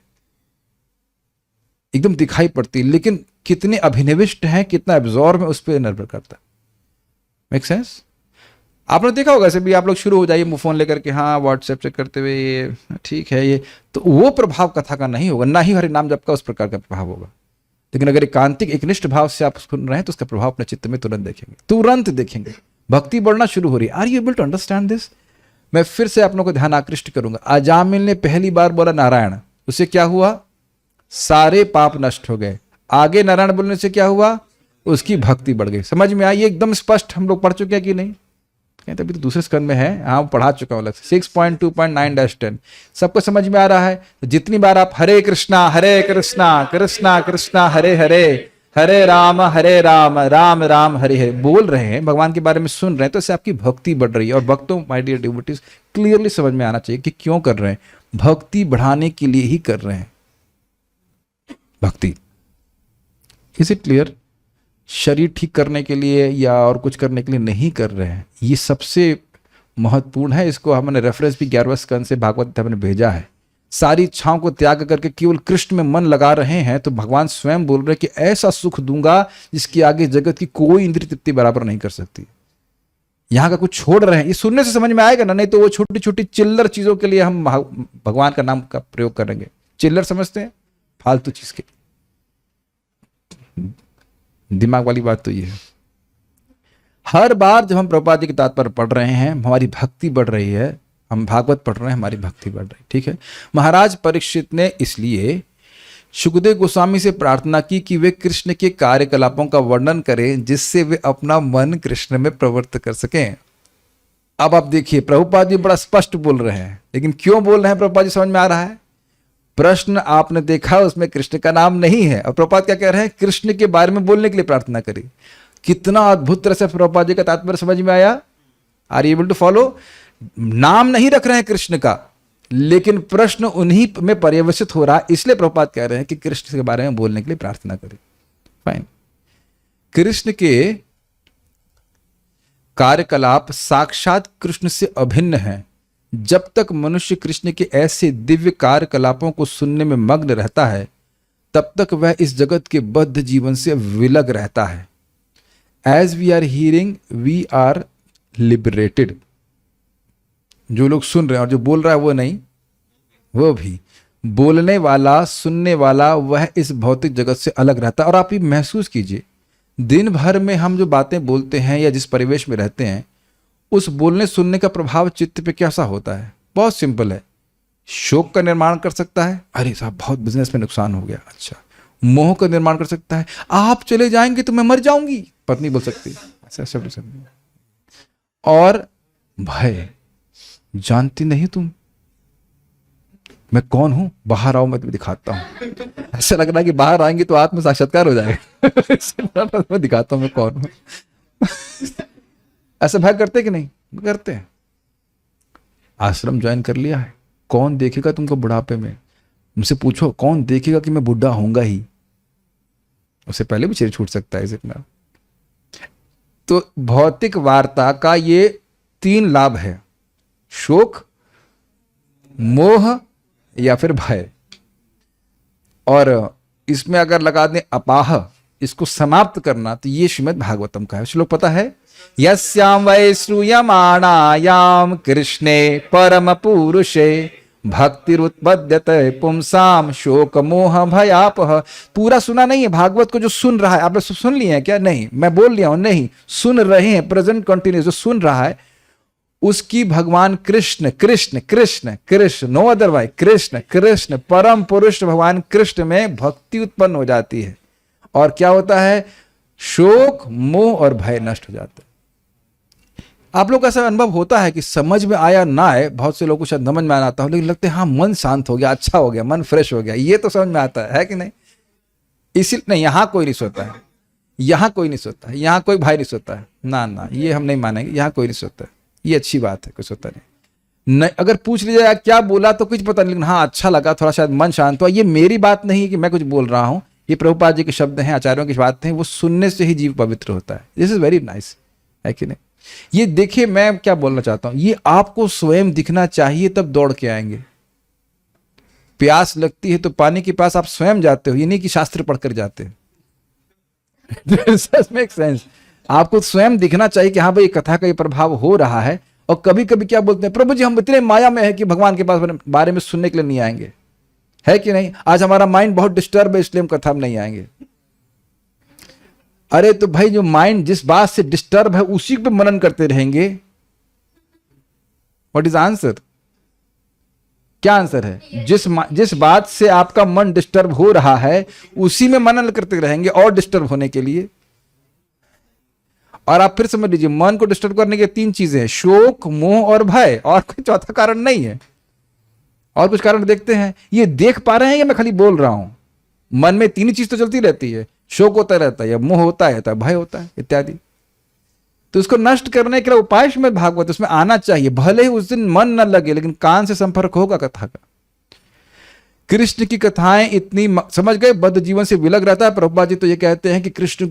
एकदम दिखाई पड़ती है। लेकिन कितने अभिनिविष्ट हैं, कितना एब्जॉर्ब है, उस पर निर्भर करता है। Make sense? आपने देखा होगा, ऐसे भी आप लोग शुरू हो जाइए फोन लेकर के, हाँ व्हाट्सएप चेक करते हुए, ये ठीक है, ये तो वो प्रभाव कथा का नहीं होगा, ना ही हरि नाम जप का उस प्रकार का प्रभाव होगा। लेकिन अगर एकांतिक एकनिष्ठ भाव से आप सुन रहे हैं तो उसका प्रभाव अपने चित्त में तुरंत देखेंगे, तुरंत देखेंगे। भक्ति बढ़ना शुरू हो रही है। Are you able to understand this? मैं फिर से आप लोगों को ध्यान आकृष्ट करूंगा। अजामिल ने पहली बार बोला नारायण, उससे क्या हुआ? सारे पाप नष्ट हो गए। आगे नारायण बोलने से क्या हुआ? उसकी भक्ति बढ़ गई। समझ में आई? एकदम स्पष्ट हम लोग पढ़ चुके हैं कि नहीं? कहते अभी तो दूसरे स्कंद में है, हाँ पढ़ा चुका हूँ अलग से। 6.2.9-10 सबको समझ में आ रहा है? तो जितनी बार आप हरे कृष्णा कृष्णा कृष्णा हरे हरे, हरे राम राम राम हरे हरे बोल रहे हैं, भगवान के बारे में सुन रहे हैं, तो इससे आपकी भक्ति बढ़ रही है। और भक्तों, माय डियर डिवोटीज, क्लियरली समझ में आना चाहिए कि क्यों कर रहे हैं। भक्ति बढ़ाने के लिए ही कर रहे हैं भक्ति। Is it clear? शरीर ठीक करने के लिए या और कुछ करने के लिए नहीं कर रहे हैं। ये सबसे महत्वपूर्ण है। इसको हमने रेफरेंस भी 11वें स्कंद से भागवत हमने भेजा है। सारी इच्छाओं को त्याग करके केवल कृष्ण में मन लगा रहे हैं तो भगवान स्वयं बोल रहे हैं कि ऐसा सुख दूंगा जिसकी आगे जगत की कोई इंद्रिय तृप्ति बराबर नहीं कर सकती। यहां का कुछ छोड़ रहे हैं, ये सुनने से समझ में आएगा ना, नहीं तो वो छोटी छोटी चिल्लर चीजों के लिए हम भगवान का नाम का प्रयोग करेंगे। चिल्लर समझते हैं? फालतू चीज के, दिमाग वाली बात तो ये है। हर बार जब हम प्रभुपाद जी की तात्पर्य पढ़ रहे हैं हमारी भक्ति बढ़ रही है, हम भागवत पढ़ रहे हैं हमारी भक्ति बढ़ रही। ठीक है। महाराज परीक्षित ने इसलिए सुखदेव गोस्वामी से प्रार्थना की कि वे कृष्ण के कार्यकलापों का वर्णन करें जिससे वे अपना मन कृष्ण में प्रवृत्त कर सकें। अब आप देखिए प्रभुपाद जी बड़ा स्पष्ट बोल रहे हैं, लेकिन क्यों बोल रहे हैं प्रभुपाद जी समझ में आ रहा है। प्रश्न आपने देखा उसमें कृष्ण का नाम नहीं है, और प्रभुपाद क्या कह रहे हैं? कृष्ण के बारे में बोलने के लिए प्रार्थना करी। कितना अद्भुत तरह से प्रभुपाद जी का तात्पर्य समझ में आया। Are you able to follow? नाम नहीं रख रहे हैं कृष्ण का, लेकिन प्रश्न उन्हीं में पर्यवसित हो रहा है, इसलिए प्रभुपाद कह रहे हैं कि कृष्ण के बारे में बोलने के लिए प्रार्थना करें। फाइन। कृष्ण के कार्यकलाप साक्षात कृष्ण से अभिन्न है। जब तक मनुष्य कृष्ण के ऐसे दिव्य कार्यकलापों को सुनने में मग्न रहता है तब तक वह इस जगत के बद्ध जीवन से विलग रहता है। As we are hearing we are liberated. जो लोग सुन रहे हैं और जो बोल रहा है वो नहीं, वो भी बोलने वाला सुनने वाला वह इस भौतिक जगत से अलग रहता है। और आप ये महसूस कीजिए, दिन भर में हम जो बातें बोलते हैं या जिस परिवेश में रहते हैं उस बोलने सुनने का प्रभाव चित्त पे कैसा होता है? बहुत सिंपल है। शोक का निर्माण कर सकता है, अरे साहब बहुत बिजनेस में नुकसान हो गया। अच्छा। मोह का निर्माण कर सकता है, आप चले जाएंगे तो मैं मर जाऊंगी, पत्नी बोल सकती है ऐसा। और भय, जानती नहीं तुम मैं कौन हूं, बाहर आओ, मैं तुम्हें दिखाता हूं। ऐसा लग रहा है कि बाहर आएंगे तो आत्म साक्षात्कार हो जाएगा। मैं दिखाता हूं मैं कौन हूं। ऐसा भय करते कि नहीं करते हैं? आश्रम ज्वाइन कर लिया है, कौन देखेगा तुमको बुढ़ापे में? मुझसे पूछो कौन देखेगा कि मैं बुढ़ा होऊंगा ही? उससे पहले भी शरीर छूट सकता है इतना। तो भौतिक वार्ता का ये 3 लाभ है, शोक, मोह या फिर भय। और इसमें अगर लगा दें अपाह, इसको समाप्त करना, तो ये श्रीमद् भागवतम का है। श्लोक पता है? यस्याम वै श्रूयमाणायाम कृष्णे परम पुरुषे भक्तिरुत्पद्यते पुंसाम शोक मोह भयापह। पूरा सुना नहीं है भागवत को? जो सुन रहा है, आप लोग सुन लिए हैं क्या? नहीं, मैं बोल लिया हूं, नहीं सुन रहे हैं, प्रेजेंट कंटिन्यूस। जो सुन रहा है उसकी भगवान कृष्ण कृष्ण कृष्ण कृष्ण, नो अदरवाइज, कृष्ण कृष्ण परम पुरुष भगवान कृष्ण में भक्ति उत्पन्न हो जाती है। और क्या होता है? शोक मोह और भय नष्ट हो जाता है। आप लोग का ऐसा अनुभव होता है कि समझ में आया ना आए, बहुत से लोगों को शायद समझ में आना आता हो, लेकिन लगते हैं हाँ मन शांत हो गया, अच्छा हो गया, मन फ्रेश हो गया, ये तो समझ में आता है कि नहीं? इसी नहीं, यहां कोई नहीं सोता है, यहां कोई नहीं सोता है, यहां कोई भाई नहीं सोता है, ना ना, ये हम नहीं मानेंगे, यहां कोई नहीं सोता है। ये अच्छी बात है, कोई सोता नहीं। अगर पूछ लीजिए क्या बोला तो कुछ पता नहीं, लेकिन हाँ अच्छा लगा, थोड़ा शायद मन शांत हुआ। ये मेरी बात नहीं है कि मैं कुछ बोल रहा हूं, ये प्रभुपाद जी के शब्द हैं, आचार्यों की बात हैं, वो सुनने से ही जीव पवित्र होता है। दिस इज वेरी नाइस, है कि नहीं? ये देखिए, मैं क्या बोलना चाहता हूं, ये आपको स्वयं दिखना चाहिए, तब दौड़ के आएंगे। प्यास लगती है तो पानी के पास आप स्वयं जाते हो, ये नहीं कि शास्त्र पढ़कर जाते हैं। Make sense? आपको स्वयं दिखना चाहिए कि हाँ भाई कथा का ये प्रभाव हो रहा है। और कभी कभी क्या बोलते हैं, प्रभु जी हम इतने माया में है कि भगवान के पास बारे में सुनने के लिए नहीं आएंगे, है कि नहीं? आज हमारा माइंड बहुत डिस्टर्ब है, इसलिए हम कथा में नहीं आएंगे। अरे तो भाई जो माइंड जिस बात से डिस्टर्ब है उसी पे मनन करते रहेंगे। What is answer? क्या आंसर है? जिस बात से आपका मन डिस्टर्ब हो रहा है उसी में मनन करते रहेंगे और डिस्टर्ब होने के लिए। और आप फिर समझ लीजिए, मन को डिस्टर्ब करने की 3 चीजें हैं, शोक मोह और भय, और कोई चौथा कारण नहीं है। और कुछ कारण देखते हैं, ये देख पा रहे हैं या मैं खाली बोल रहा हूं? मन में 3 ही चीज तो चलती रहती है, शोक होता रहता है, मोह होता है, भय होता है, इत्यादि। तो इसको नष्ट करने के लिए उपाय में भागवत उसमें आना चाहिए। भले ही उस दिन मन न लगे, लेकिन कान से संपर्क होगा कथा का। कृष्ण की कथाएं इतनी समझ गए, बद्ध जीवन से विलग रहता है। प्रभुपाद जी तो ये कहते हैं कि कृष्ण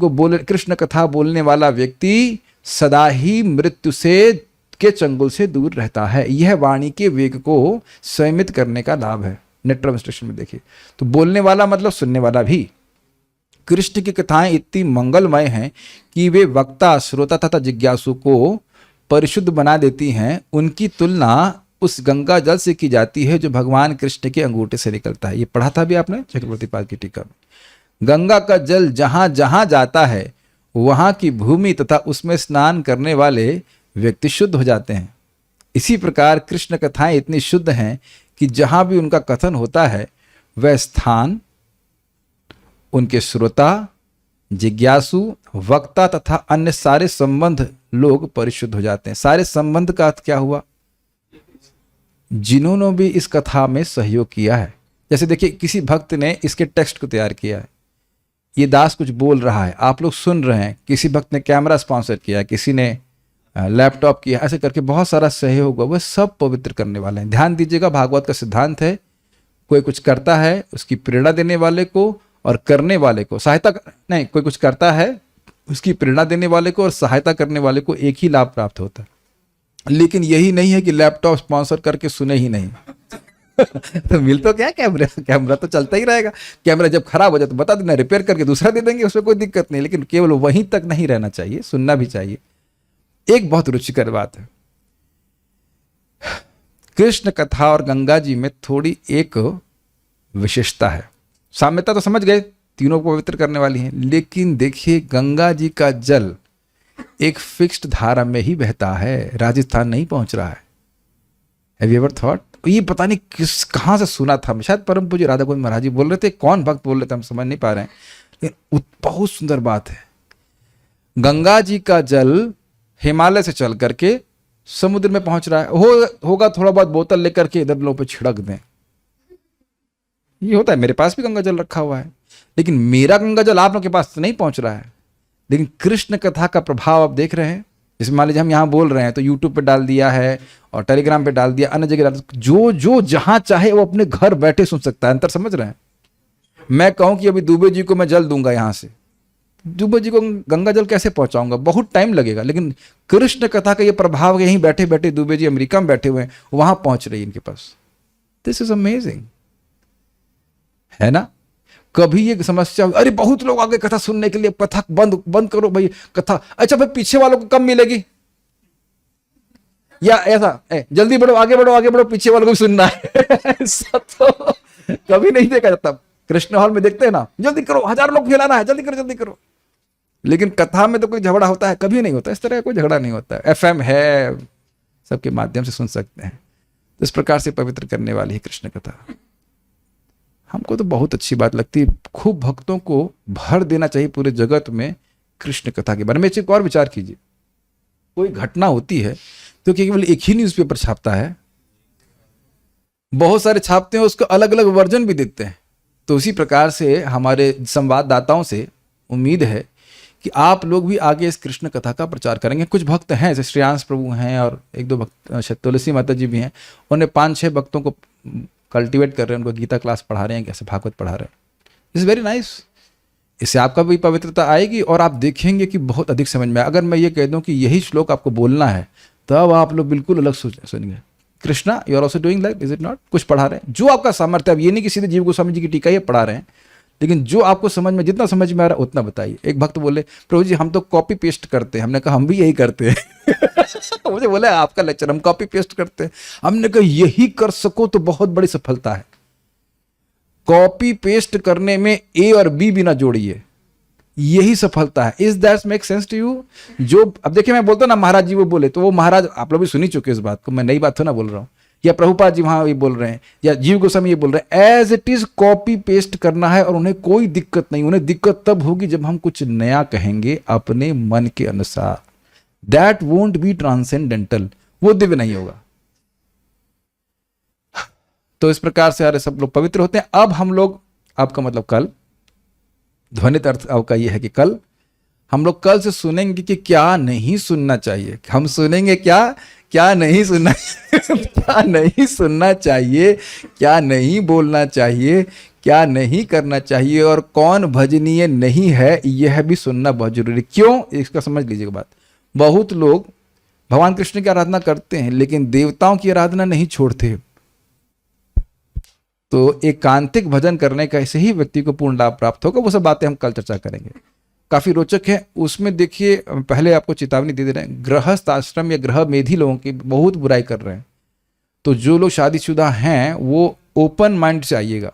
कथा बोलने वाला व्यक्ति सदा ही मृत्यु से के चंगुल से दूर रहता है। यह वाणी के वेग को संयमित करने का लाभ है। नेट ट्रांसलेशन में देखिए, तो बोलने वाला मतलब सुनने वाला भी। कृष्ण की कथाएं इतनी मंगलमय हैं कि वे वक्ता, श्रोता तथा जिज्ञासु को परिशुद्ध बना देती हैं। उनकी तुलना उस गंगा जल से की जाती है जो भगवान कृष्ण के अंगूठे से निकलता है। ये पढ़ा था भी आपने चक्रवर्ती पाद की टीका में। गंगा का जल जहां जहां जाता है वहां की भूमि तथा उसमें स्नान करने वाले व्यक्ति शुद्ध हो जाते हैं। इसी प्रकार कृष्ण कथाएं इतनी शुद्ध हैं कि जहां भी उनका कथन होता है वह स्थान, उनके श्रोता, जिज्ञासु, वक्ता तथा अन्य सारे संबंध लोग परिशुद्ध हो जाते हैं। सारे संबंध का अर्थ क्या हुआ? जिन्होंने भी इस कथा में सहयोग किया है। जैसे देखिए, किसी भक्त ने इसके टेक्स्ट को तैयार किया है, ये दास कुछ बोल रहा है, आप लोग सुन रहे हैं। किसी भक्त ने कैमरा स्पॉन्सर किया, किसी ने लैपटॉप किया, ऐसे करके बहुत सारा सहयोग हुआ, वह सब पवित्र करने वाले हैं। ध्यान दीजिएगा, भागवत का सिद्धांत है, कोई कुछ करता है उसकी प्रेरणा देने वाले को और करने वाले को सहायता नहीं, कोई कुछ करता है उसकी प्रेरणा देने वाले को और सहायता करने वाले को एक ही लाभ प्राप्त होता है। लेकिन यही नहीं है कि लैपटॉप स्पॉन्सर करके सुने ही नहीं। तो मिल तो क्या, कैमरा तो चलता ही रहेगा। कैमरा जब खराब हो जाए तो बता देना, रिपेयर करके दूसरा दे देंगे, उसमें कोई दिक्कत नहीं। लेकिन केवल वहीं तक नहीं रहना चाहिए, सुनना भी चाहिए। एक बहुत रुचिकर बात है, कृष्ण कथा और गंगा जी में थोड़ी एक विशेषता है। साम्यता तो समझ गए, तीनों को पवित्र करने वाली हैं। लेकिन देखिए, गंगा जी का जल एक फिक्स्ड धारा में ही बहता है, राजस्थान नहीं पहुंच रहा है। Have you ever thought? ये पता नहीं कहां से सुना था, शायद परम पूज्य राधा गोविंद महाराज जी बोल रहे थे, कौन भक्त बोल रहे थे हम समझ नहीं पा रहे हैं, लेकिन बहुत सुंदर बात है। गंगा जी का जल हिमालय से चल करके समुद्र में पहुंच रहा है। होगा थोड़ा बहुत बोतल लेकर के इधर लोगों पे छिड़क दें, ये होता है, मेरे पास भी गंगा जल रखा हुआ है, लेकिन मेरा गंगा जल आप लोग के पास नहीं पहुंच रहा है। लेकिन कृष्ण कथा का प्रभाव आप देख रहे हैं। जैसे मान लीजिए हम यहाँ बोल रहे हैं तो यूट्यूब पे डाल दिया है और टेलीग्राम पे डाल दिया, अन्य जगह डाल, जो जो जहां चाहे वो अपने घर बैठे सुन सकता है। अंतर समझ रहे हैं? मैं कहूं कि अभी दुबे जी को मैं जल दूंगा यहाँ से, दुबे जी को गंगा जल कैसे पहुंचाऊंगा? बहुत टाइम लगेगा। लेकिन कृष्ण कथा का ये प्रभाव यहीं बैठे बैठे, दुबे जी अमेरिका में बैठे हुए हैं, वहां पहुंच रही है इनके पास। दिस इज अमेजिंग, है ना? कभी ये समस्या, अरे बहुत लोग आ गए कथा सुनने के लिए, कथा बंद बंद करो भाई कथा। अच्छा भाई पीछे वालों को कब मिलेगी? या ऐसा जल्दी बढ़ो, आगे बढ़ो, आगे बढ़ो, पीछे वालों को भी सुनना है। ऐसा तो कभी नहीं देखा जाता। कृष्ण हॉल में देखते हैं ना, जल्दी करो, 1000 लोग फैलाना है, जल्दी करो जल्दी करो। लेकिन कथा में तो कोई झगड़ा होता है? कभी नहीं होता। इस तरह का कोई झगड़ा नहीं होता है। FM है, सबके माध्यम से सुन सकते हैं। तो इस प्रकार से पवित्र करने वाली है कृष्ण कथा। हमको तो बहुत अच्छी बात लगती है। खूब भक्तों को भर देना चाहिए पूरे जगत में कृष्ण कथा के बारे में। एक और विचार कीजिए, कोई घटना होती है तो केवल एक ही न्यूज़पेपर छापता है? बहुत सारे छापते हैं, उसको अलग अलग वर्जन भी देते हैं। तो उसी प्रकार से हमारे संवाददाताओं से उम्मीद है कि आप लोग भी आगे इस कृष्ण कथा का प्रचार करेंगे। कुछ भक्त हैं, जैसे श्रेयांश प्रभु हैं और 1-2 भक्त, तुलसी माता जी भी हैं, उन्हें 5-6 भक्तों को कल्टीवेट कर रहे हैं, उनको गीता क्लास पढ़ा रहे हैं, कैसे भागवत पढ़ा रहे हैं। It's very nice. इससे आपका भी पवित्रता आएगी और आप देखेंगे कि बहुत अधिक समझ में। अगर मैं ये कह दूं कि यही श्लोक आपको बोलना है, तब आप लोग बिल्कुल अलग सुनेंगे। Krishna you are also doing like, is it not? कुछ पढ़ा रहे हैं जो आपका सामर्थ्य। अब ये नहीं कि सीधे जीव गोस्वामी जी की टीका ये पढ़ा रहे हैं, लेकिन जो आपको समझ में, जितना समझ में आ रहा है उतना बताइए। एक भक्त बोले, प्रभु जी हम तो कॉपी पेस्ट करते हैं। हमने कहा हम भी यही करते हैं। मुझे बोला आपका लेक्चर, हम कॉपी पेस्ट करते हैं। हमने कहा यही कर सको तो बहुत बड़ी सफलता है। कॉपी पेस्ट करने में A और B भी ना जोड़िए, यही सफलता है। Is that make sense to you? जो अब देखिए मैं बोलता ना महाराज जी वो बोले, तो वो महाराज आप लोग भी सुनी चुके इस बात को, मैं नई बात तो ना बोल रहा हूं। या प्रभुपाद जी वहां ये बोल रहे हैं, या जीव गोस्वामी ये बोल रहे हैं, as it is copy paste करना है और उन्हें कोई दिक्कत नहीं। उन्हें दिक्कत तब होगी जब हम कुछ नया कहेंगे अपने मन के अनुसार। दैट वोंट बी ट्रांसेंडेंटल, वो दिव्य नहीं होगा। तो इस प्रकार से सारे सब लोग पवित्र होते हैं। अब हम लोग, आपका मतलब कल, ध्वनित अर्थ आपका यह है कि कल हम लोग कल से सुनेंगे कि क्या नहीं सुनना चाहिए। हम सुनेंगे क्या नहीं सुनना क्या नहीं सुनना चाहिए, क्या नहीं बोलना चाहिए, क्या नहीं करना चाहिए, और कौन भजनीय नहीं है, यह भी सुनना बहुत जरूरी। क्यों? इसका समझ लीजिएगा बात। बहुत लोग भगवान कृष्ण की आराधना करते हैं लेकिन देवताओं की आराधना नहीं छोड़ते। तो एकांतिक भजन करने का ऐसे ही व्यक्ति को पूर्ण लाभ प्राप्त होगा। वो सब बातें हम कल चर्चा करेंगे, काफी रोचक है। उसमें देखिए, पहले आपको चेतावनी दे रहे हैं, गृहस्थ आश्रम या गृह मेधी लोगों की बहुत बुराई कर रहे हैं। तो जो लोग शादीशुदा हैं वो ओपन माइंड से आइएगा।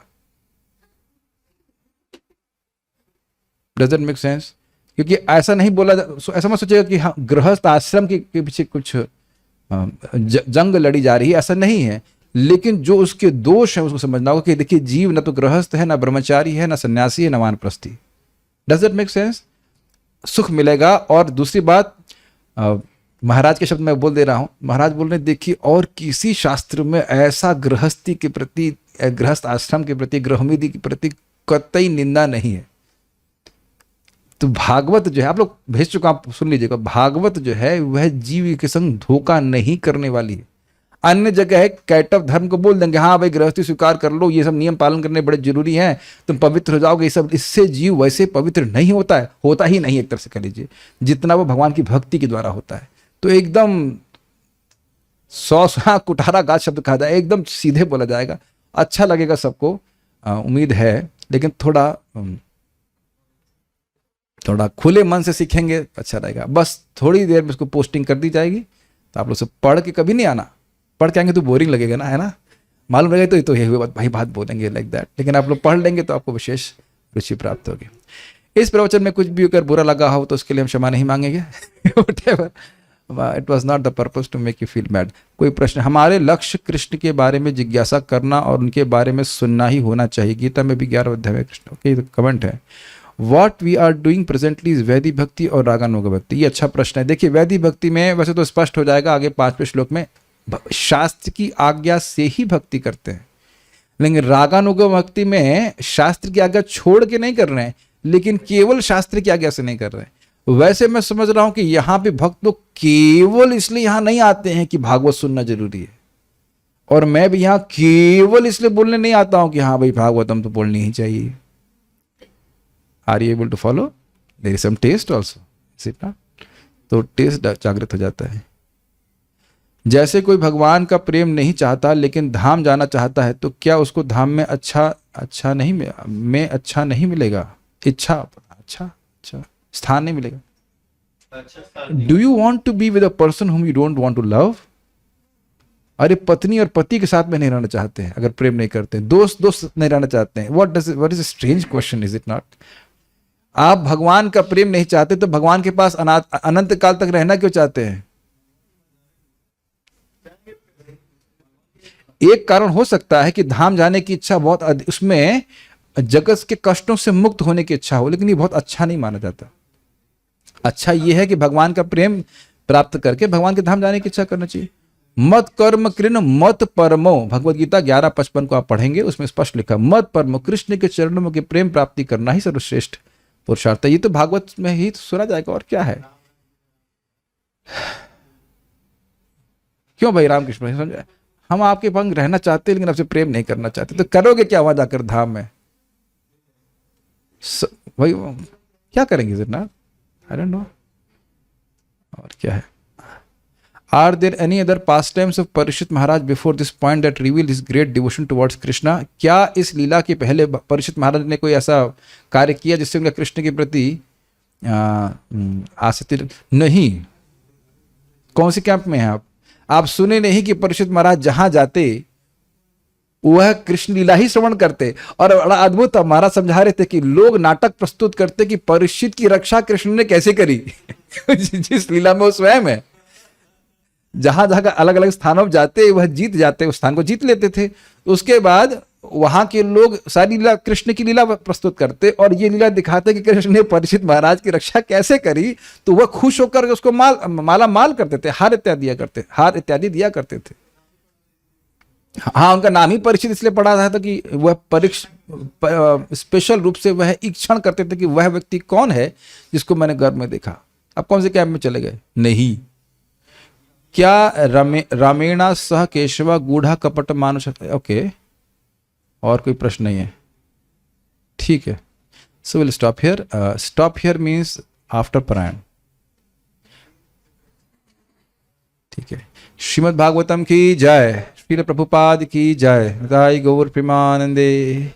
Doesn't make sense? क्योंकि ऐसा नहीं बोला, ऐसा मत सोचेगा कि हाँ गृहस्थ आश्रम के पीछे कुछ जंग लड़ी जा रही है, ऐसा नहीं है। लेकिन जो उसके दोष है उसको समझना होगा कि देखिए, जीव न तो गृहस्थ है, ना ब्रह्मचारी है, ना सन्यासी है, ना वानप्रस्थी। Does it make sense? सुख मिलेगा। और दूसरी बात, महाराज के शब्द मैं बोल दे रहा हूं, महाराज बोल रहे देखिए, और किसी शास्त्र में ऐसा गृहस्थी के प्रति, गृहस्थ आश्रम के प्रति, गृहमेधी के प्रति कतई निंदा नहीं है। तो भागवत जो है, आप लोग भेज चुका, आप सुन लीजिएगा, भागवत जो है वह जीव के संग धोखा नहीं करने वाली है। अन्य जगह है कैटव धर्म को बोल देंगे, हाँ भाई गृहस्थी स्वीकार कर लो, ये सब नियम पालन करने बड़े जरूरी हैं, तुम पवित्र हो जाओगे, ये सब। इससे जीव वैसे पवित्र नहीं होता है, होता ही नहीं एक तरह से कह लीजिए, जितना वो भगवान की भक्ति के द्वारा होता है। तो एकदम 100 कुठारा गाछ शब्द कहा जाए, एकदम सीधे बोला जाएगा, अच्छा लगेगा सबको, उम्मीद है। लेकिन थोड़ा खुले मन से सीखेंगे अच्छा रहेगा। बस थोड़ी देर में इसको पोस्टिंग कर दी जाएगी, तो आप लोग से पढ़ के कभी नहीं आना। पढ़ के आएंगे तो बोरिंग लगेगा ना, है ना? मालूम लगेगा तो ये हुई बात, भाई बात बोलेंगे लाइक दैट। लेकिन आप लोग पढ़ लेंगे तो आपको विशेष रुचि प्राप्त होगी। इस प्रवचन में कुछ भी अगर बुरा लगा हो तो उसके लिए हम क्षमा नहीं मांगेंगे। Whatever. It was not the purpose to make you feel bad. कोई प्रश्न? हमारे लक्ष्य कृष्ण के बारे में जिज्ञासा करना और उनके बारे में सुनना ही होना चाहिए। गीता में भी 11 अध्याय में कृष्ण के कमेंट है, What we are doing presently is Vaidi भक्ति और रागानुग भक्ति। ये अच्छा प्रश्न है। देखिए, वैदी भक्ति में वैसे तो स्पष्ट हो जाएगा आगे 5वें श्लोक में, शास्त्र की आज्ञा से ही भक्ति करते हैं। लेकिन रागानुग भक्ति में शास्त्र की आज्ञा छोड़ के नहीं कर रहे हैं, लेकिन केवल शास्त्र की आज्ञा से नहीं कर रहे हैं। वैसे मैं समझ रहा हूं कि यहां पे भक्त लोग केवल इसलिए यहां नहीं आते हैं कि भागवत सुनना जरूरी है, और मैं भी यहां केवल इसलिए बोलने नहीं आता हूं कि हाँ भाई भागवतम तो बोलनी ही चाहिए। Are you able to follow? There is some taste also, is it not? तो टेस्ट जागृत हो जाता है। जैसे कोई भगवान का प्रेम नहीं चाहता लेकिन धाम जाना चाहता है, तो क्या उसको धाम में अच्छा नहीं मिलेगा? अच्छा स्थान नहीं मिलेगा। Do you want to be with a person whom you don't want to love? अरे पत्नी और पति के साथ में नहीं रहना चाहते हैं अगर प्रेम नहीं करते हैं, दोस्त नहीं रहना चाहते हैं। What is a strange question, is it not? आप भगवान का प्रेम नहीं चाहते तो भगवान के पास अनंत काल तक रहना क्यों चाहते हैं? एक कारण हो सकता है कि धाम जाने की इच्छा बहुत उसमें जगत के कष्टों से मुक्त होने की इच्छा हो, लेकिन ये बहुत अच्छा नहीं माना जाता। अच्छा ये है कि भगवान का प्रेम प्राप्त करके भगवान के धाम जाने की इच्छा करना चाहिए। मत कर्म कृण मत परमो, भगवद गीता 11:55 को आप पढ़ेंगे, उसमें स्पष्ट लिखा मत परमो, कृष्ण के चरणों के प्रेम प्राप्ति करना ही सर्वश्रेष्ठ पुरुषार्थ है। ये तो भागवत में ही सुना जाएगा, और क्या है? क्यों भाई रामकृष्ण भाई, समझ हम आपके पंग रहना चाहते हैं लेकिन आपसे प्रेम नहीं करना चाहते, तो करोगे क्या वहां जाकर धाम में? भाई क्या करेंगे जितना? I don't know. और क्या है? Are there any other pastimes of Parikshit Maharaj before this point that reveal his great devotion towards Krishna? क्या इस लीला के पहले परीक्षित महाराज ने कोई ऐसा कार्य किया जिससे उनका कृष्ण के प्रति आसक्ति? नहीं। कौन से कैंप में हैं आप सुने नहीं कि परीक्षित महाराज जहां जाते वह कृष्ण लीला ही श्रवण करते, और बड़ा अद्भुत महाराज समझा रहे थे कि लोग नाटक प्रस्तुत करते कि परीक्षित की रक्षा कृष्ण ने कैसे करी जिस लीला में वो स्वयं है। जहां जहां अलग अलग स्थानों पर जाते वह जीत जाते, उस स्थान को जीत लेते थे। उसके बाद वहां के लोग सारी लीला कृष्ण की लीला प्रस्तुत करते और ये लीला दिखाते कि कृष्ण ने परीक्षित महाराज की रक्षा कैसे करी, तो वह खुश होकर उसको माला माल करते थे, हार इत्यादि दिया करते थे। हाँ, उनका नाम ही परीक्षित इसलिए पड़ा था कि वह स्पेशल रूप से वह इच्छा करते थे कि वह व्यक्ति कौन है जिसको मैंने गर्भ में देखा। अब कौन से कैंप में चले गए? नहीं। क्या रामेणा सह केशवा गूढ़ा कपट मानुष? ओके, और कोई प्रश्न नहीं है? ठीक है, so will stop here. Stop here means after पारायण। ठीक है। श्रीमद् भागवतम की जय, श्रील प्रभुपाद की जय, निताई गौर प्रेमानंदे।